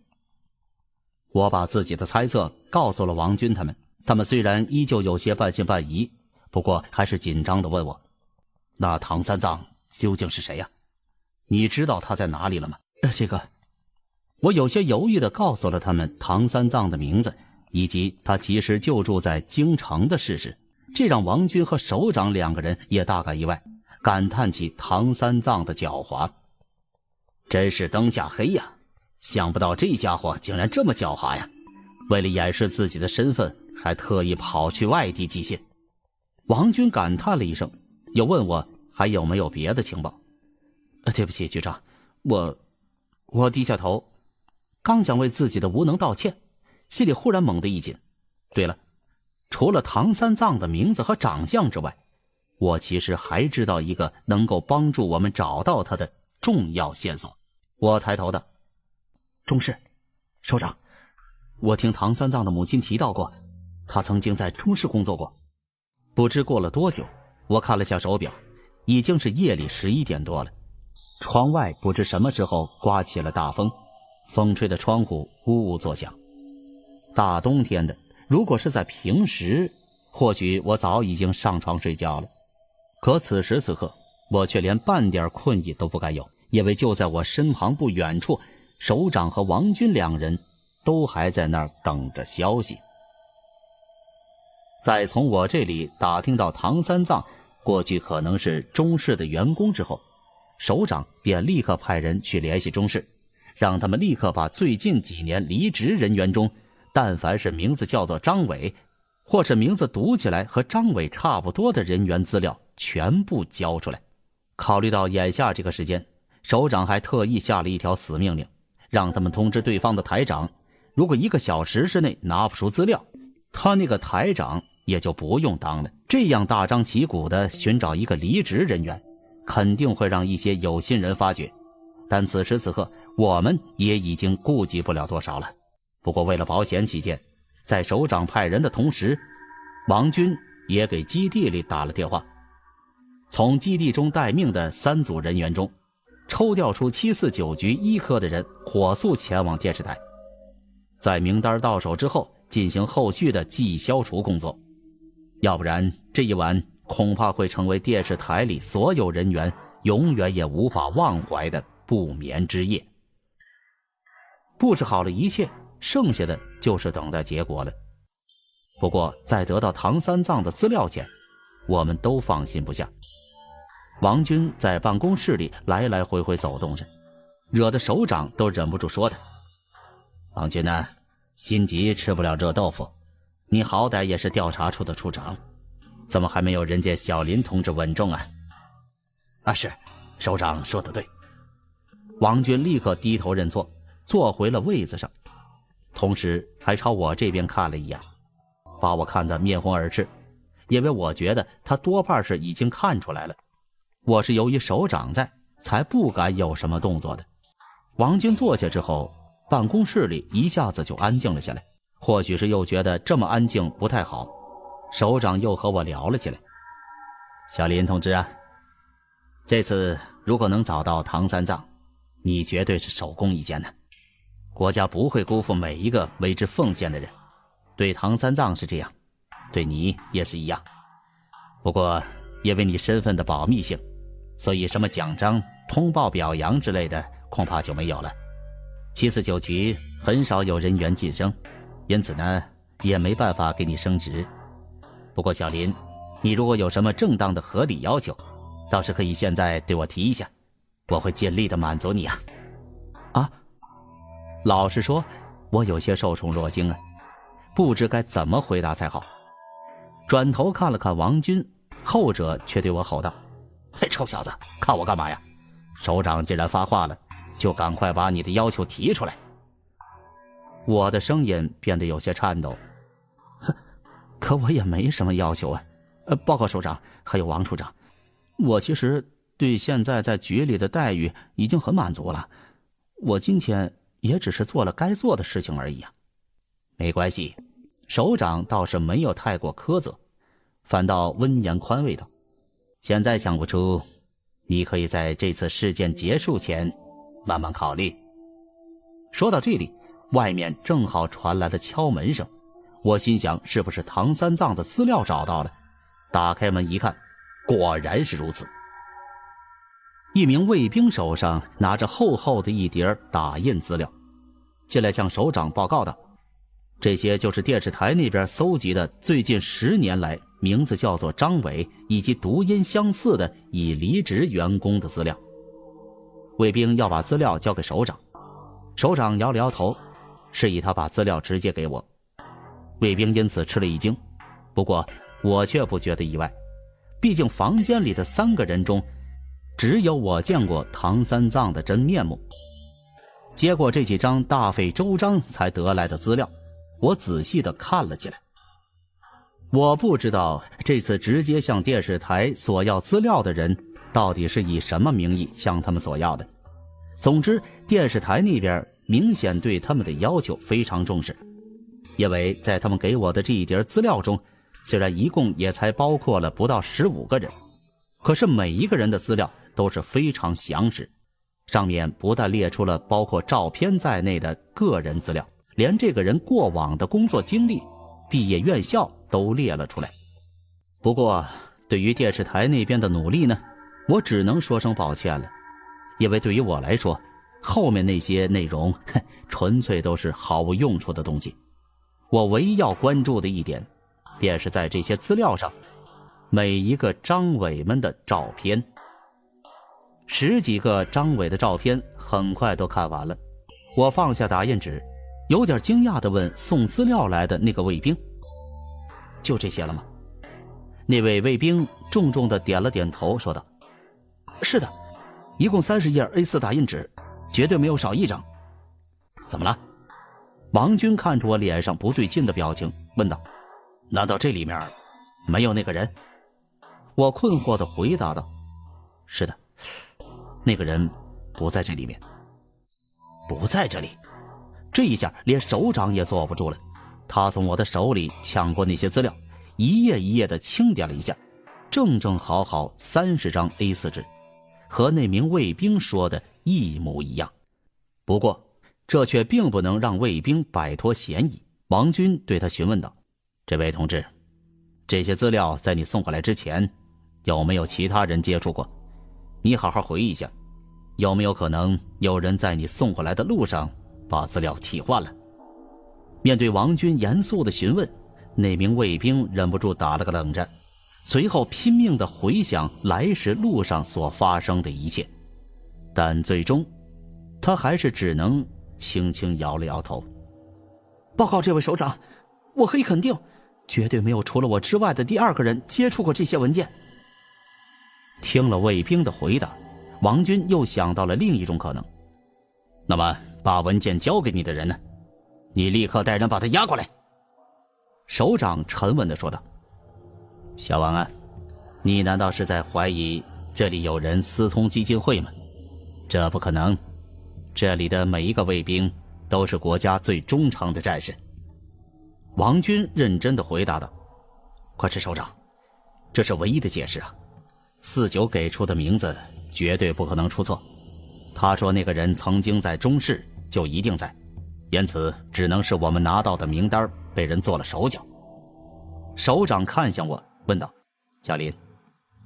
Speaker 2: 我把自己的猜测告诉了王军他们，他们虽然依旧有些半信半疑，不过还是紧张地问我：那唐三藏究竟是谁呀？你知道他在哪里了吗？我有些犹豫地告诉了他们唐三藏的名字，以及他其实就住在京城的事实。这让王军和首长2个人也大感意外，感叹起唐三藏的狡猾。真是灯下黑呀，想不到这家伙竟然这么狡猾呀，为了掩饰自己的身份，还特意跑去外地寄信。王军感叹了一声，又问我还有没有别的情报。对不起局长，我低下头，刚想为自己的无能道歉，心里忽然猛地一紧。对了，除了唐三藏的名字和长相之外，我其实还知道一个能够帮助我们找到他的重要线索。我抬头道：
Speaker 3: 中士，首长，
Speaker 2: 我听唐三藏的母亲提到过，他曾经在中士工作过。不知过了多久，我看了下手表，已经是夜里11点多了。窗外不知什么时候刮起了大风，风吹的窗户呜呜作响。大冬天的，如果是在平时，或许我早已经上床睡觉了。可此时此刻，我却连半点困意都不该有，因为就在我身旁不远处，首长和王军两人都还在那儿等着消息。在从我这里打听到唐三藏过去可能是中士的员工之后，首长便立刻派人去联系中士，让他们立刻把最近几年离职人员中，但凡是名字叫做张伟，或是名字读起来和张伟差不多的人员资料全部交出来。考虑到眼下这个时间，首长还特意下了一条死命令，让他们通知对方的台长，如果1个小时之内拿不出资料，他那个台长也就不用当了。这样大张旗鼓地寻找一个离职人员，肯定会让一些有心人发觉。但此时此刻，我们也已经顾及不了多少了。不过为了保险起见，在首长派人的同时，王军也给基地里打了电话，从基地中待命的3组人员中，抽调出749局医科的人，火速前往电视台，在名单到手之后进行后续的记忆消除工作。要不然这一晚恐怕会成为电视台里所有人员永远也无法忘怀的不眠之夜。布置好了一切，剩下的就是等待结果了。不过在得到唐三藏的资料前，我们都放心不下。王军在办公室里来来回回走动着，惹得首长都忍不住说他：王军啊，心急吃不了热豆腐，你好歹也是调查处的处长，怎么还没有人家小林同志稳重啊？是，首长说得对。王军立刻低头认错，坐回了位子上，同时还朝我这边看了一眼，把我看得面红耳赤，因为我觉得他多半是已经看出来了，我是由于首长在，才不敢有什么动作的。王军坐下之后，办公室里一下子就安静了下来，或许是又觉得这么安静不太好，首长又和我聊了起来。小林同志啊，这次如果能找到唐三藏，你绝对是首功一件呢。国家不会辜负每一个为之奉献的人，对唐三藏是这样，对你也是一样。不过因为你身份的保密性，所以什么奖章、通报表扬之类的恐怕就没有了。749局很少有人员晋升，因此呢也没办法给你升职。不过小林，你如果有什么正当的合理要求，倒是可以现在对我提一下，我会尽力的满足你啊。老实说，我有些受宠若惊啊，不知该怎么回答才好。转头看了看王军，后者却对我吼道：嘿，臭小子，看我干嘛呀？首长既然发话了，就赶快把你的要求提出来。我的声音变得有些颤抖。可我也没什么要求啊。报告首长，还有王处长，我其实对现在在局里的待遇已经很满足了，我今天也只是做了该做的事情而已啊。没关系，首长倒是没有太过苛责，反倒温言宽慰道：现在想不出，你可以在这次事件结束前慢慢考虑。说到这里，外面正好传来了敲门声，我心想是不是唐三藏的资料找到了？打开门一看，果然是如此。一名卫兵手上拿着厚厚的一叠打印资料，进来向首长报告道：这些就是电视台那边搜集的最近10年来名字叫做张伟以及读音相似的已离职员工的资料。卫兵要把资料交给首长，首长摇了摇头，示意他把资料直接给我。卫兵因此吃了一惊，不过我却不觉得意外，毕竟房间里的3个人中，只有我见过唐三藏的真面目。接过这几张大费周章才得来的资料，我仔细地看了起来。我不知道这次直接向电视台索要资料的人到底是以什么名义向他们索要的。总之，电视台那边明显对他们的要求非常重视，因为在他们给我的这一叠资料中，虽然一共也才包括了不到15个人，可是每一个人的资料都是非常详实，上面不但列出了包括照片在内的个人资料，连这个人过往的工作经历、毕业院校都列了出来。不过对于电视台那边的努力呢，我只能说声抱歉了，因为对于我来说，后面那些内容纯粹都是毫无用处的东西。我唯一要关注的一点，便是在这些资料上每一个张伟们的照片。10几个张伟的照片很快都看完了，我放下打印纸，有点惊讶地问送资料来的那个卫兵：“就这些了吗？”那位卫兵重重地点了点头，说道：“是的，一共30页 A4 打印纸，绝对没有少一张。”“怎么了？”王军看出我脸上不对劲的表情，问道：“难道这里面没有那个人？”我困惑地回答道：“是的，那个人不在这里面。”“不在这里？”这一下连首长也坐不住了，他从我的手里抢过那些资料，一页一页地清点了一下，正正好好30张 A4 纸，和那名卫兵说的一模一样。不过这却并不能让卫兵摆脱嫌疑。王军对他询问道：“这位同志，这些资料在你送过来之前，有没有其他人接触过？你好好回忆一下，有没有可能有人在你送过来的路上把资料替换了？”面对王军严肃的询问，那名卫兵忍不住打了个冷战，随后拼命地回想来时路上所发生的一切，但最终他还是只能轻轻摇了摇头。“报告这位首长，我可以肯定，绝对没有除了我之外的第二个人接触过这些文件。”听了卫兵的回答，王军又想到了另一种可能。“那么把文件交给你的人呢？你立刻带人把他押过来。”首长沉稳地说道。“小王啊，你难道是在怀疑这里有人私通基金会吗？这不可能，这里的每一个卫兵都是国家最忠诚的战士。”王军认真地回答道。“可是首长，这是唯一的解释啊，49给出的名字绝对不可能出错。他说那个人曾经在中视，就一定在，因此只能是我们拿到的名单被人做了手脚。”首长看向我问道：“小林，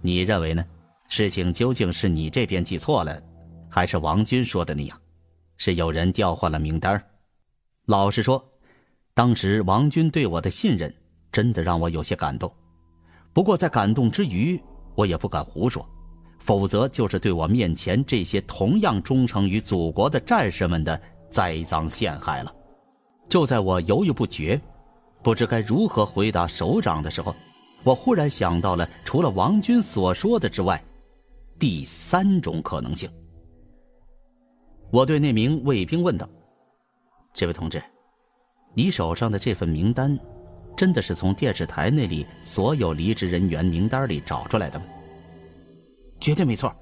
Speaker 2: 你认为呢？事情究竟是你这边记错了，还是王军说的那样，是有人调换了名单？”老实说，当时王军对我的信任真的让我有些感动。不过在感动之余，我也不敢胡说，否则就是对我面前这些同样忠诚于祖国的战士们的栽赃陷害了。就在我犹豫不决，不知该如何回答首长的时候，我忽然想到了除了王军所说的之外，第3种可能性。我对那名卫兵问道：“这位同志，你手上的这份名单真的是从电视台那里所有离职人员名单里找出来的吗？”“绝对没错，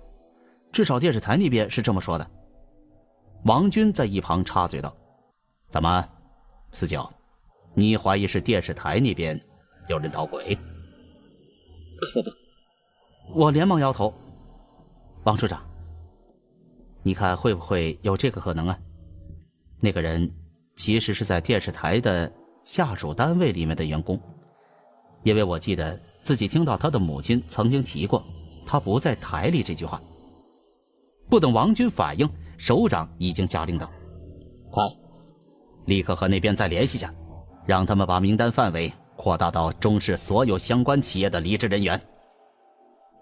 Speaker 2: 至少电视台那边是这么说的。”王军在一旁插嘴道：“怎么，49，你怀疑是电视台那边有人捣鬼？”“不，我连忙摇头。”“王处长，你看会不会有这个可能啊？那个人其实是在电视台的下属单位里面的员工，因为我记得自己听到他的母亲曾经提过他不在台里这句话。”不等王军反应，首长已经下令道：“快，立刻和那边再联系下，让他们把名单范围扩大到中视所有相关企业的离职人员。”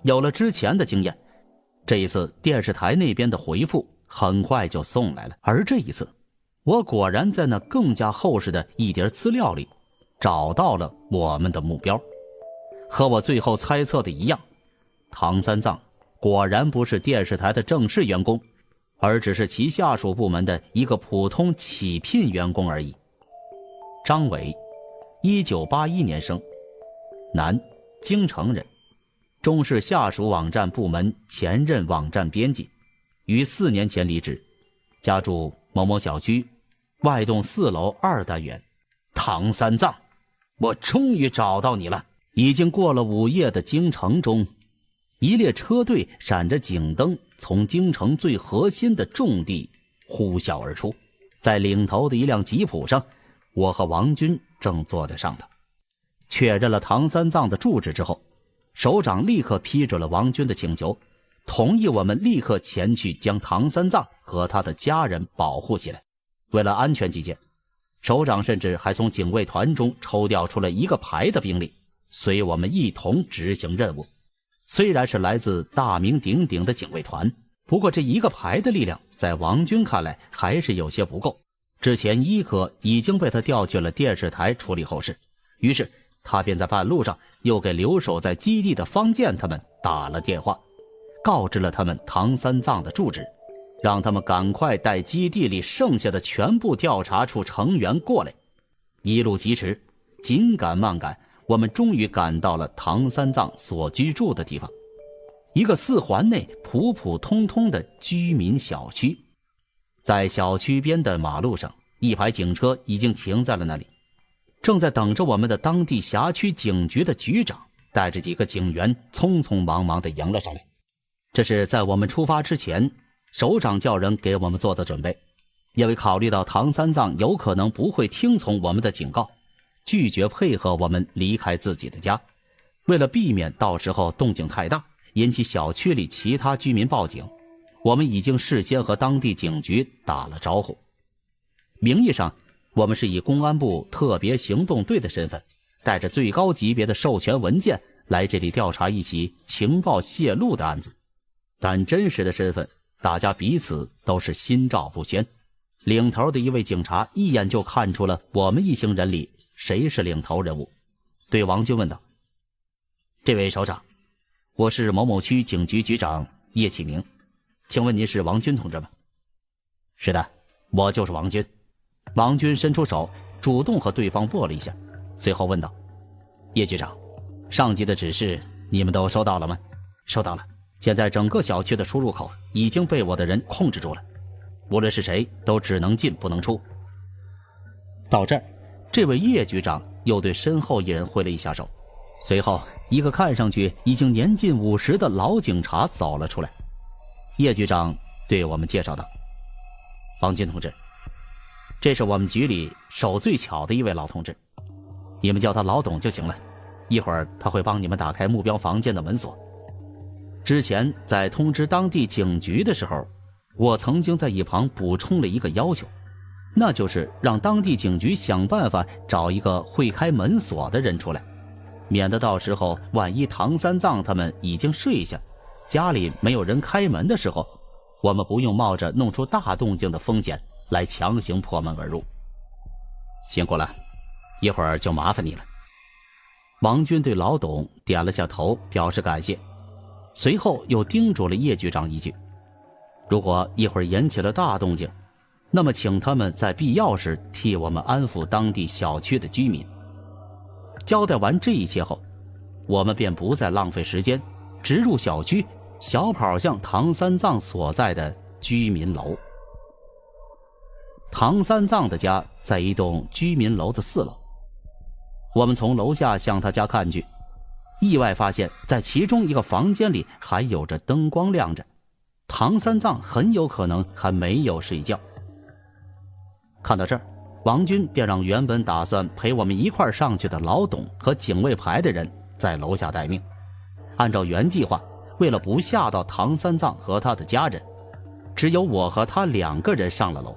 Speaker 2: 有了之前的经验，这一次电视台那边的回复很快就送来了。而这一次，我果然在那更加厚实的一叠资料里找到了我们的目标。和我最后猜测的一样，唐三藏果然不是电视台的正式员工，而只是其下属部门的一个普通起聘员工而已。张伟，1981年生，男，京城人，中视下属网站部门前任网站编辑，于4年前离职，家住某某小区外栋4楼2单元。唐三藏，我终于找到你了！已经过了午夜的京城中，一列车队闪着警灯从京城最核心的重地呼啸而出，在领头的一辆吉普上，我和王军正坐在上头。确认了唐三藏的住址之后，首长立刻批准了王军的请求，同意我们立刻前去将唐三藏和他的家人保护起来。为了安全起见，首长甚至还从警卫团中抽调出了1个排的兵力，随我们一同执行任务。虽然是来自大名鼎鼎的警卫团，不过这1个排的力量在王军看来还是有些不够。之前1科已经被他调去了电视台处理后事，于是他便在半路上又给留守在基地的方健他们打了电话，告知了他们唐三藏的住址，让他们赶快带基地里剩下的全部调查处成员过来。一路疾驰，紧赶慢赶，我们终于赶到了唐三藏所居住的地方，一个4环内普普通通的居民小区。在小区边的马路上，一排警车已经停在了那里，正在等着我们的当地辖区警局的局长带着几个警员匆匆忙忙地迎了上来。这是在我们出发之前，首长叫人给我们做的准备，因为考虑到唐三藏有可能不会听从我们的警告，拒绝配合我们离开自己的家，为了避免到时候动静太大，引起小区里其他居民报警，我们已经事先和当地警局打了招呼。名义上我们是以公安部特别行动队的身份，带着最高级别的授权文件来这里调查一起情报泄露的案子，但真实的身份大家彼此都是心照不宣。领头的一位警察一眼就看出了我们一行人里谁是领头人物，对王军问道：这位首长，我是某某区警局局长叶启明，请问您是王军同志吗？是的，我就是王军。王军伸出手主动和对方握了一下，随后问道：叶局长，上级的指示你们都收到了吗？收到了，现在整个小区的出入口已经被我的人控制住了，无论是谁都只能进不能出。到这儿，这位叶局长又对身后一人挥了一下手，随后一个看上去已经年近50的老警察走了出来。叶局长对我们介绍道：王军同志，这是我们局里手最巧的一位老同志，你们叫他老董就行了，一会儿他会帮你们打开目标房间的门锁。之前在通知当地警局的时候，我曾经在一旁补充了一个要求，那就是让当地警局想办法找一个会开门锁的人出来，免得到时候万一唐三藏他们已经睡下，家里没有人开门的时候，我们不用冒着弄出大动静的风险来强行破门而入。辛苦了，一会儿就麻烦你了。王军对老董点了下头表示感谢，随后又叮嘱了叶局长一句：如果一会儿引起了大动静，那么请他们在必要时替我们安抚当地小区的居民。交代完这一切后，我们便不再浪费时间，直入小区，小跑向唐三藏所在的居民楼。唐三藏的家在一栋居民楼的4楼，我们从楼下向他家看去，意外发现在其中一个房间里还有着灯光亮着，唐三藏很有可能还没有睡觉。看到这儿，王军便让原本打算陪我们一块上去的老董和警卫排的人在楼下待命。按照原计划，为了不吓到唐三藏和他的家人，只有我和他2个人上了楼。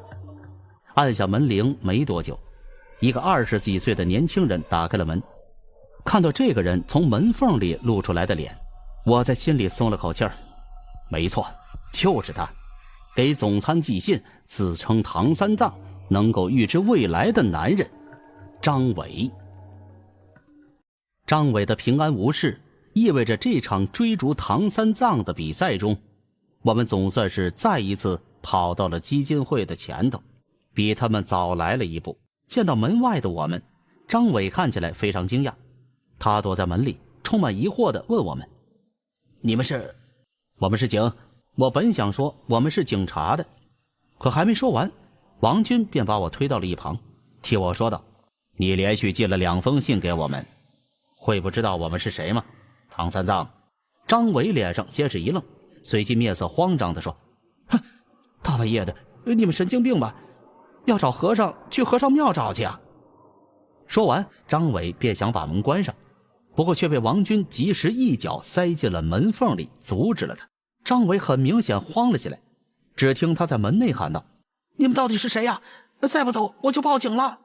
Speaker 2: 按下门铃没多久，一个20几岁的年轻人打开了门。看到这个人从门缝里露出来的脸，我在心里松了口气儿。没错，就是他，给总参寄信，自称唐三藏，能够预知未来的男人张伟。张伟的平安无事，意味着这场追逐唐三藏的比赛中，我们总算是再一次跑到了基金会的前头，比他们早来了一步。见到门外的我们，张伟看起来非常惊讶，他躲在门里，充满疑惑地问我们：“你们是？”“我们是警。”我本想说我们是警察的，可还没说完，王军便把我推到了一旁，替我说道：“你连续寄了2封信给我们，会不知道我们是谁吗？”唐三藏。张伟脸上先是一愣，随即面色慌张地说：“哼，大半夜的，你们神经病吧？要找和尚去和尚庙找去啊！”说完，张伟便想把门关上，不过却被王军及时一脚塞进了门缝里，阻止了他。张伟很明显慌了起来，只听他在门内喊道：“你们到底是谁呀？再不走我就报警了！”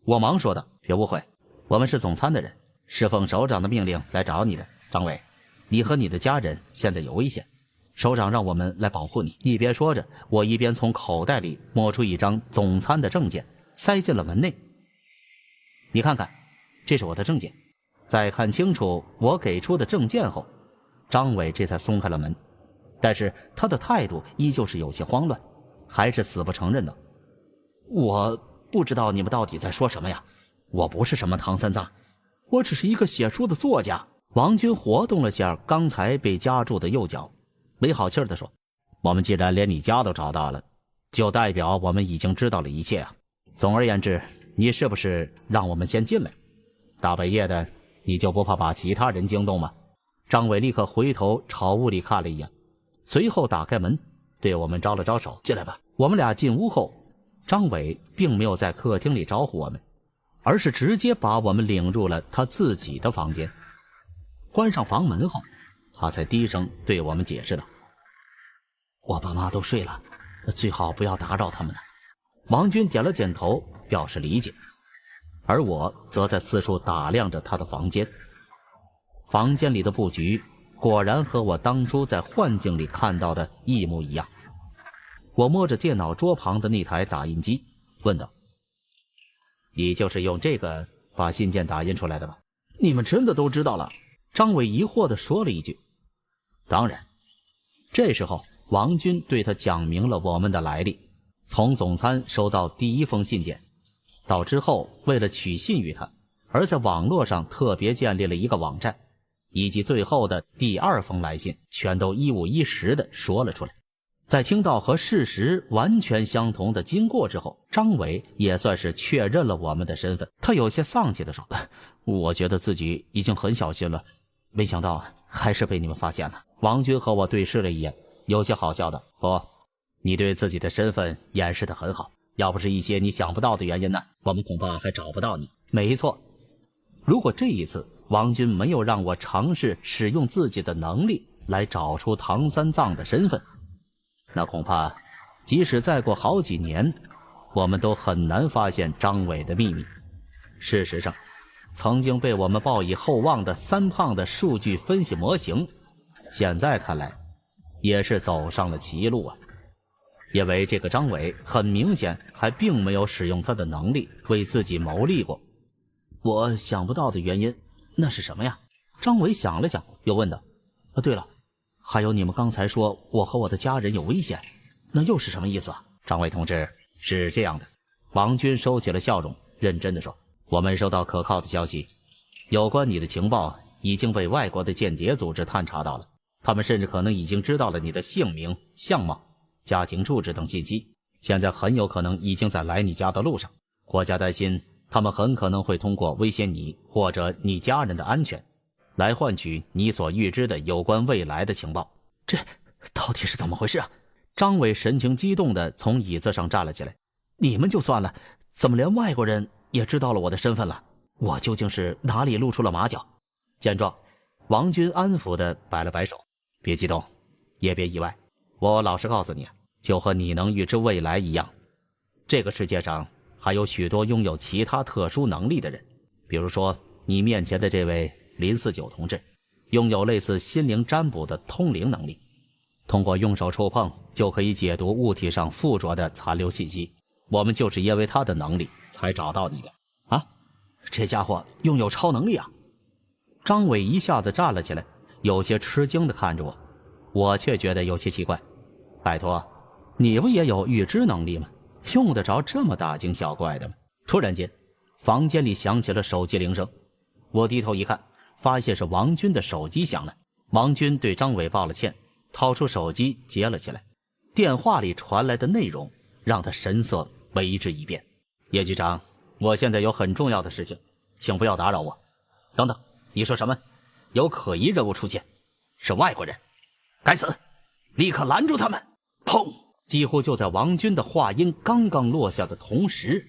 Speaker 2: 我忙说道：“别误会，我们是总参的人，是奉首长的命令来找你的。张伟，你和你的家人现在有危险，首长让我们来保护你。”一边说着，我一边从口袋里摸出一张总参的证件，塞进了门内。“你看看，这是我的证件。”在看清楚我给出的证件后，张伟这才松开了门，但是他的态度依旧是有些慌乱，还是死不承认道：“我不知道你们到底在说什么呀，我不是什么唐三藏，我只是一个写书的作家。”王军活动了下刚才被夹住的右脚，没好气地说：“我们既然连你家都找到了，就代表我们已经知道了一切啊。总而言之，你是不是让我们先进来？大半夜的，你就不怕把其他人惊动吗？”张伟立刻回头朝屋里看了一眼，随后打开门，对我们招了招手：“进来吧。”我们俩进屋后，张伟并没有在客厅里招呼我们，而是直接把我们领入了他自己的房间。关上房门后，他才低声对我们解释道：“我爸妈都睡了，最好不要打扰他们了。”王军点了点头，表示理解，而我则在四处打量着他的房间。房间里的布局果然和我当初在幻境里看到的一模一样。我摸着电脑桌旁的那台打印机，问道：“你就是用这个把信件打印出来的吧？”“你们真的都知道了？”张伟疑惑地说了一句。“当然。”这时候王军对他讲明了我们的来历，从总参收到第1封信件，到之后为了取信于他，而在网络上特别建立了一个网站，以及最后的第2封来信，全都一五一十地说了出来。在听到和事实完全相同的经过之后，张伟也算是确认了我们的身份。他有些丧气地说：“我觉得自己已经很小心了，没想到还是被你们发现了。”王军和我对视了一眼，有些好笑的：“不，你对自己的身份掩饰得很好，要不是一些你想不到的原因呢，我们恐怕还找不到你。”没错，如果这一次王军没有让我尝试使用自己的能力来找出唐三藏的身份，那恐怕即使再过好几年，我们都很难发现张伟的秘密。事实上，曾经被我们抱以厚望的3胖的数据分析模型，现在看来也是走上了歧路啊。因为这个张伟很明显还并没有使用他的能力为自己谋利过。我想不到的原因，那是什么呀？张伟想了想，又问道：“对了，还有你们刚才说我和我的家人有危险，那又是什么意思啊？”张伟同志，是这样的。王军收起了笑容，认真地说：“我们收到可靠的消息，有关你的情报已经被外国的间谍组织探查到了，他们甚至可能已经知道了你的姓名、相貌、家庭住址等信息，现在很有可能已经在来你家的路上。国家担心他们很可能会通过威胁你或者你家人的安全，来换取你所预知的有关未来的情报。”这到底是怎么回事啊？张伟神情激动地从椅子上站了起来：“你们就算了，怎么连外国人也知道了我的身份了？我究竟是哪里露出了马脚？”见状，王军安抚地摆了摆手：“别激动，也别意外。我老实告诉你，就和你能预知未来一样，这个世界上还有许多拥有其他特殊能力的人，比如说你面前的这位林49同志，拥有类似心灵占卜的通灵能力，通过用手触碰就可以解读物体上附着的残留信息。我们就是因为他的能力才找到你的。”啊，这家伙拥有超能力啊！张伟一下子站了起来，有些吃惊地看着我，我却觉得有些奇怪。拜托，你不也有预知能力吗？用得着这么大惊小怪的吗？突然间，房间里响起了手机铃声。我低头一看，发现是王军的手机响了。王军对张伟道了歉，掏出手机接了起来。电话里传来的内容让他神色为之一变。叶局长，我现在有很重要的事情，请不要打扰我。等等，你说什么？有可疑人物出现，是外国人。该死，立刻拦住他们！砰！几乎就在王军的话音刚刚落下的同时，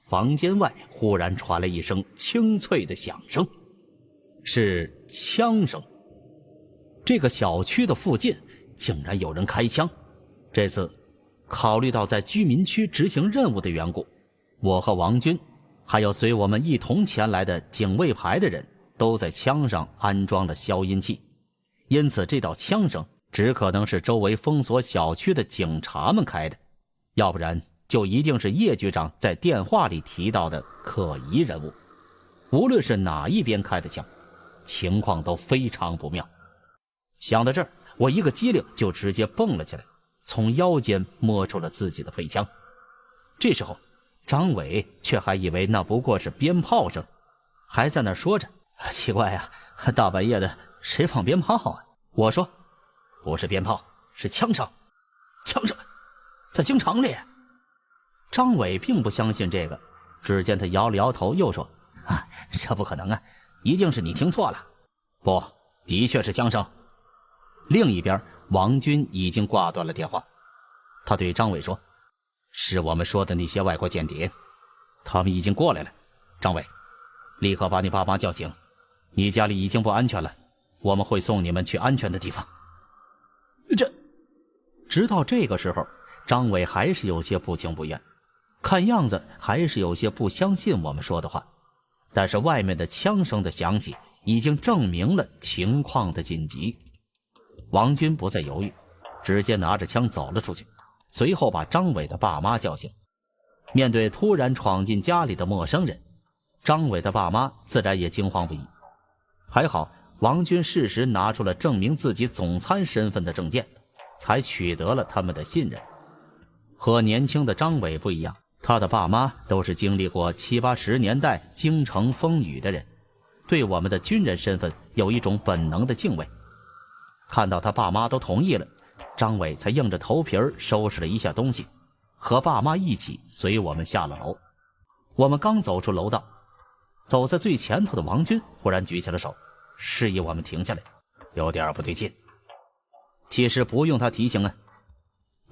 Speaker 2: 房间外忽然传来一声清脆的响声，是枪声。这个小区的附近竟然有人开枪。这次考虑到在居民区执行任务的缘故，我和王军还有随我们一同前来的警卫排的人都在枪上安装了消音器，因此这道枪声只可能是周围封锁小区的警察们开的，要不然就一定是叶局长在电话里提到的可疑人物。无论是哪一边开的枪，情况都非常不妙。想到这儿，我一个机灵就直接蹦了起来，从腰间摸出了自己的配枪。这时候张伟却还以为那不过是鞭炮声，还在那说着，奇怪呀，大半夜的谁放鞭炮啊？我说不是鞭炮，是枪声。枪声在京城里。张伟并不相信这个，只见他摇了摇头，又说这不可能啊，一定是你听错了。不，的确是枪声。另一边，王军已经挂断了电话，他对张伟说，是我们说的那些外国间谍，他们已经过来了。张伟，立刻把你爸妈叫醒，你家里已经不安全了，我们会送你们去安全的地方。直到这个时候，张伟还是有些不情不愿，看样子还是有些不相信我们说的话。但是外面的枪声的响起已经证明了情况的紧急。王军不再犹豫，直接拿着枪走了出去，随后把张伟的爸妈叫醒。面对突然闯进家里的陌生人，张伟的爸妈自然也惊慌不已。还好王军适时拿出了证明自己总参身份的证件，才取得了他们的信任。和年轻的张伟不一样，他的爸妈都是经历过70、80年代京城风雨的人，对我们的军人身份有一种本能的敬畏。看到他爸妈都同意了，张伟才硬着头皮收拾了一下东西，和爸妈一起随我们下了楼。我们刚走出楼道，走在最前头的王军忽然举起了手，示意我们停下来，有点不对劲。其实不用他提醒啊，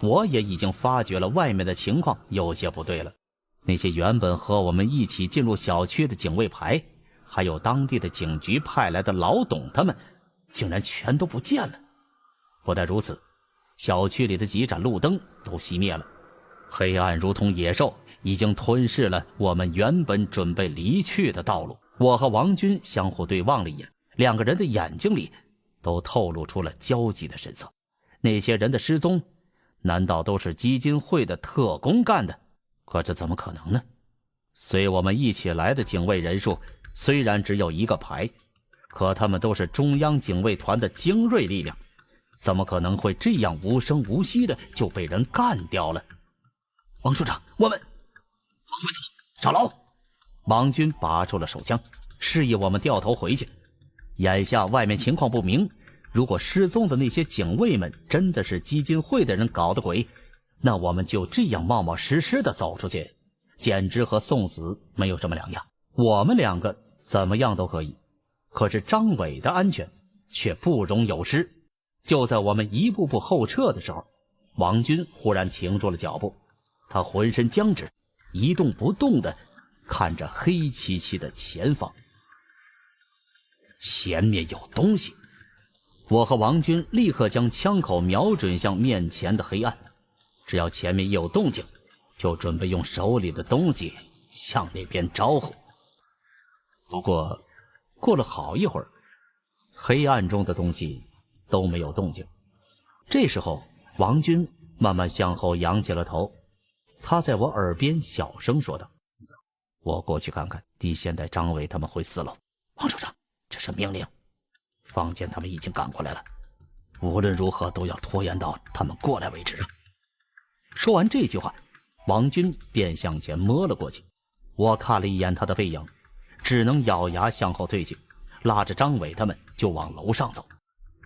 Speaker 2: 我也已经发觉了外面的情况有些不对了。那些原本和我们一起进入小区的警卫排，还有当地的警局派来的老董，他们竟然全都不见了。不但如此，小区里的几盏路灯都熄灭了，黑暗如同野兽，已经吞噬了我们原本准备离去的道路。我和王军相互对望了一眼，两个人的眼睛里都透露出了焦急的神色。那些人的失踪，难道都是基金会的特工干的？可这怎么可能呢？随我们一起来的警卫人数虽然只有一个排，可他们都是中央警卫团的精锐力量，怎么可能会这样无声无息的就被人干掉了？王处长，我们往回走，找楼。王军拔出了手枪，示意我们掉头回去。眼下外面情况不明，如果失踪的那些警卫们真的是基金会的人搞的鬼，那我们就这样冒冒失失的走出去，简直和送死没有什么两样。我们两个怎么样都可以，可是张伟的安全却不容有失。就在我们一步步后撤的时候，王军忽然停住了脚步，他浑身僵直，一动不动地看着黑漆漆的前方。前面有东西！我和王军立刻将枪口瞄准向面前的黑暗，只要前面有动静，就准备用手里的东西向那边招呼。不过过了好一会儿，黑暗中的东西都没有动静。这时候王军慢慢向后仰起了头，他在我耳边小声说道：我过去看看，地现代张伟他们回4楼。王处长，这是命令，坊间他们已经赶过来了，无论如何都要拖延到他们过来为止。说完这句话，王军便向前摸了过去。我看了一眼他的背影，只能咬牙向后退去。拉着张伟他们就往楼上走。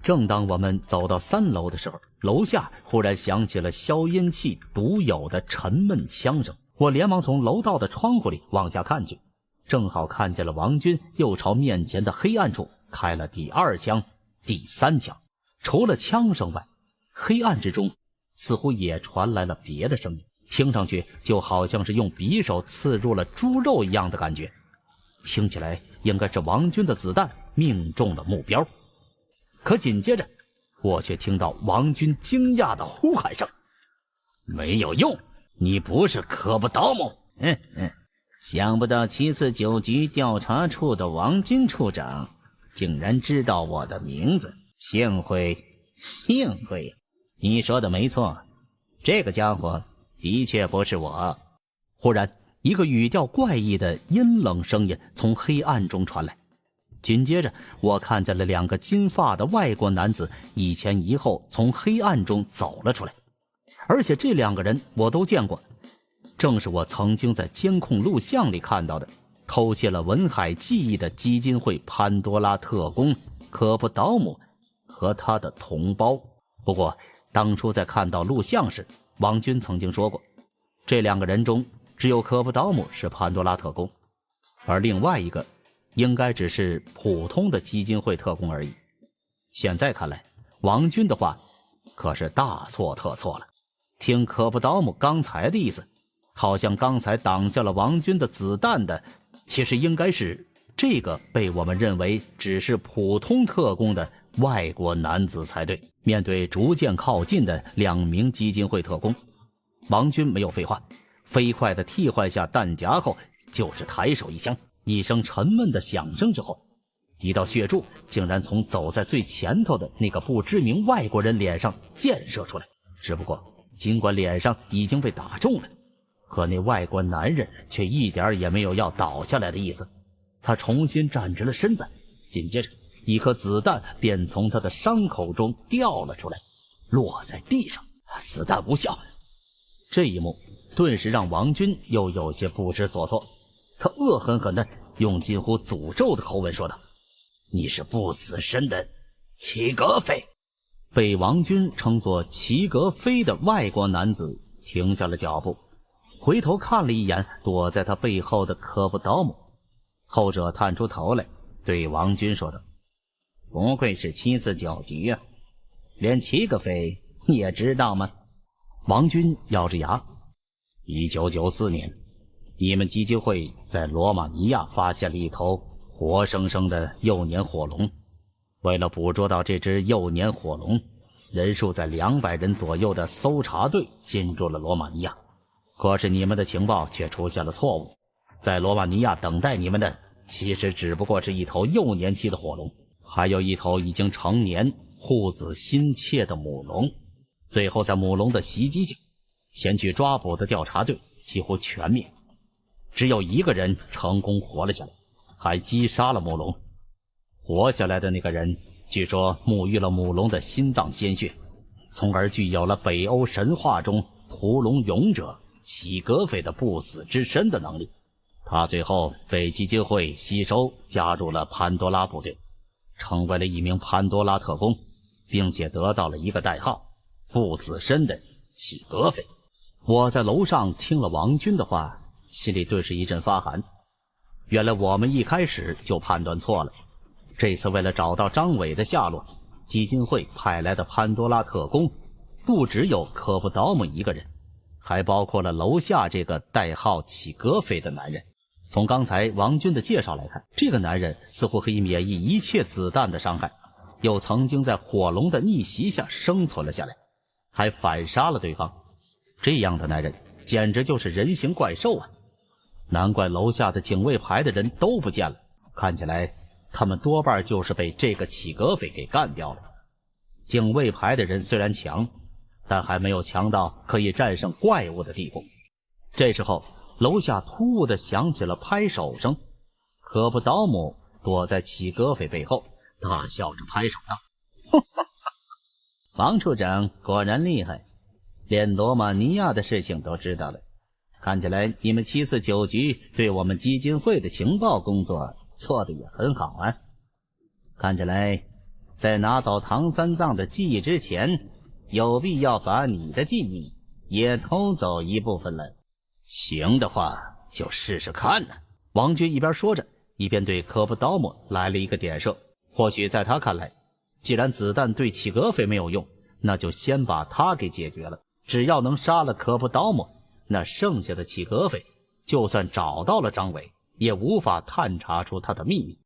Speaker 2: 正当我们走到3楼的时候，楼下忽然响起了消音器独有的沉闷枪声。我连忙从楼道的窗户里往下看去，正好看见了王军又朝面前的黑暗处开了第2枪、第3枪。除了枪声外，黑暗之中似乎也传来了别的声音，听上去就好像是用匕首刺入了猪肉一样的感觉。听起来应该是王军的子弹命中了目标。可紧接着我却听到王军惊讶的呼喊声：没有用，你不是科布刀姆。想不到749局调查处的王军处长竟然知道我的名字，幸会。你说的没错，这个家伙的确不是我。忽然一个语调怪异的阴冷声音从黑暗中传来，紧接着我看见了2个金发的外国男子一前一后从黑暗中走了出来，而且这2个人我都见过，正是我曾经在监控录像里看到的偷窃了文海记忆的基金会潘多拉特工科布岛姆和他的同胞。不过当初在看到录像时，王军曾经说过，这2个人中只有科布岛姆是潘多拉特工，而另外一个应该只是普通的基金会特工而已。现在看来，王军的话可是大错特错了。听科布岛姆刚才的意思，好像刚才挡下了王军的子弹的，其实应该是这个被我们认为只是普通特工的外国男子才对。面对逐渐靠近的2名基金会特工，王军没有废话，飞快地替换下弹夹后，就是抬手一枪，一声沉闷的响声之后，一道血柱竟然从走在最前头的那个不知名外国人脸上溅射出来。只不过尽管脸上已经被打中了，可那外国男人却一点也没有要倒下来的意思。他重新站直了身子，紧接着一颗子弹便从他的伤口中掉了出来，落在地上。子弹无效。这一幕顿时让王军又有些不知所措，他恶狠狠地用近乎诅咒的口吻说道：你是不死身的齐格飞。被王军称作齐格飞的外国男子停下了脚步，回头看了一眼躲在他背后的科布岛姆，后者探出头来对王军说道：不愧是749局啊，连齐格飞你也知道吗？王军咬着牙：1994年你们基金会在罗马尼亚发现了一头活生生的幼年火龙，为了捕捉到这只幼年火龙，人数在200人左右的搜查队进入了罗马尼亚。可是你们的情报却出现了错误，在罗马尼亚等待你们的其实只不过是一头幼年期的火龙，还有一头已经成年护子心切的母龙。最后在母龙的袭击下，前去抓捕的调查队几乎全灭，只有1个人成功活了下来，还击杀了母龙。活下来的那个人据说沐浴了母龙的心脏鲜血，从而具有了北欧神话中屠龙勇者齐格斐的不死之身的能力。他最后被基金会吸收，加入了潘多拉部队，成为了一名潘多拉特工，并且得到了一个代号：不死身的齐格斐。我在楼上听了王军的话，心里顿时一阵发寒。原来我们一开始就判断错了，这次为了找到张伟的下落，基金会派来的潘多拉特工不只有科布岛姆1个人，还包括了楼下这个代号齐格斐的男人。从刚才王军的介绍来看，这个男人似乎可以免疫一切子弹的伤害，又曾经在火龙的逆袭下生存了下来，还反杀了对方。这样的男人简直就是人形怪兽啊！难怪楼下的警卫排的人都不见了，看起来他们多半就是被这个齐格斐给干掉了。警卫排的人虽然强，但还没有强到可以战胜怪物的地步。这时候楼下突兀地响起了拍手声，科布岛姆躲在齐格斐背后大笑着拍手道：王处长果然厉害，连罗马尼亚的事情都知道了，看起来你们749局对我们基金会的情报工作做得也很好啊。看起来，在拿走唐三藏的记忆之前，有必要把你的记忆也偷走一部分了。行的话，就试试看呢。王军一边说着，一边对科布刀木来了一个点射。或许在他看来，既然子弹对齐格斐没有用，那就先把他给解决了。只要能杀了科布刀木，那剩下的齐格斐就算找到了张伟，也无法探查出他的秘密。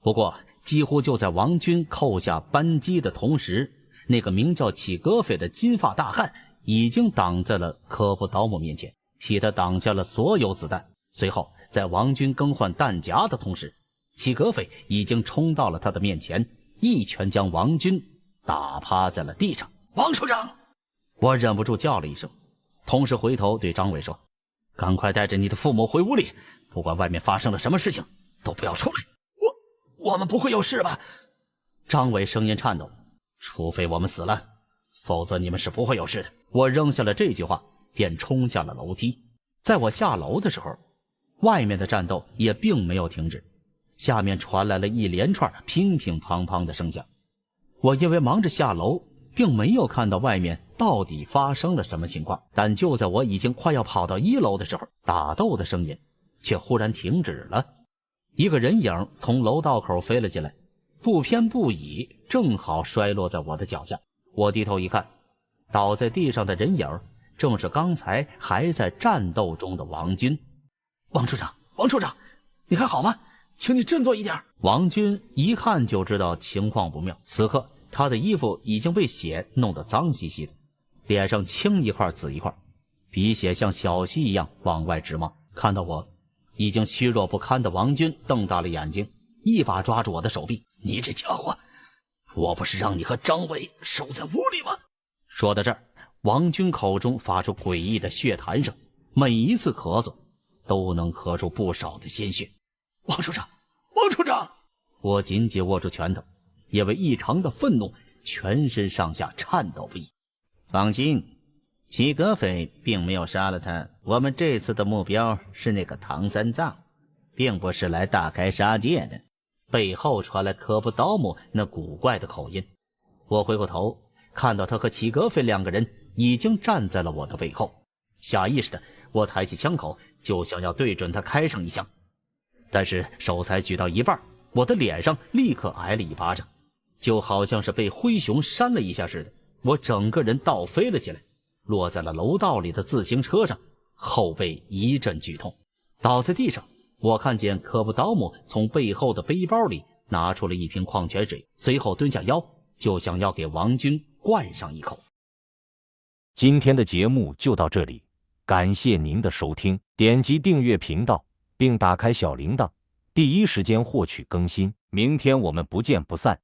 Speaker 2: 不过几乎就在王军扣下扳机的同时，那个名叫齐格斐的金发大汉已经挡在了科布刀木面前，替他挡下了所有子弹。随后在王军更换弹夹的同时，齐格斐已经冲到了他的面前，一拳将王军打趴在了地上。王处长！我忍不住叫了一声，同时回头对张伟说，赶快带着你的父母回屋里，不管外面发生了什么事情都不要出来。我们不会有事吧？张伟声音颤抖，除非我们死了，否则你们是不会有事的。我扔下了这句话，便冲下了楼梯。在我下楼的时候，外面的战斗也并没有停止，下面传来了一连串乒乒乓乓的声响。我因为忙着下楼，并没有看到外面到底发生了什么情况，但就在我已经快要跑到1楼的时候，打斗的声音却忽然停止了。一个人影从楼道口飞了进来，不偏不倚，正好摔落在我的脚下。我低头一看，倒在地上的人影正是刚才还在战斗中的王军。王处长，王处长，你还好吗？请你振作一点。王军一看就知道情况不妙，此刻他的衣服已经被血弄得脏兮兮的，脸上青一块紫一块，鼻血像小溪一样往外直冒。看到我，已经虚弱不堪的王军瞪大了眼睛，一把抓住我的手臂，你这家伙，我不是让你和张伟守在屋里吗？说到这儿，王军口中发出诡异的血痰声，每一次咳嗽都能咳出不少的鲜血。王处长，王处长！我紧紧握住拳头，因为异常的愤怒，全身上下颤抖不已。放心，齐格斐并没有杀了他，我们这次的目标是那个唐三藏，并不是来大开杀戒的。背后传来科布刀木那古怪的口音。我回过头，看到他和齐格斐2个人已经站在了我的背后。下意识的，我抬起枪口就想要对准他开上一枪，但是手才举到一半，我的脸上立刻挨了一巴掌，就好像是被灰熊扇了一下似的，我整个人倒飞了起来，落在了楼道里的自行车上，后背一阵剧痛，倒在地上。我看见科布刀木从背后的背包里拿出了一瓶矿泉水，随后蹲下腰，就想要给王军灌上一口。
Speaker 1: 今天的节目就到这里，感谢您的收听，点击订阅频道并打开小铃铛，第一时间获取更新。明天我们不见不散。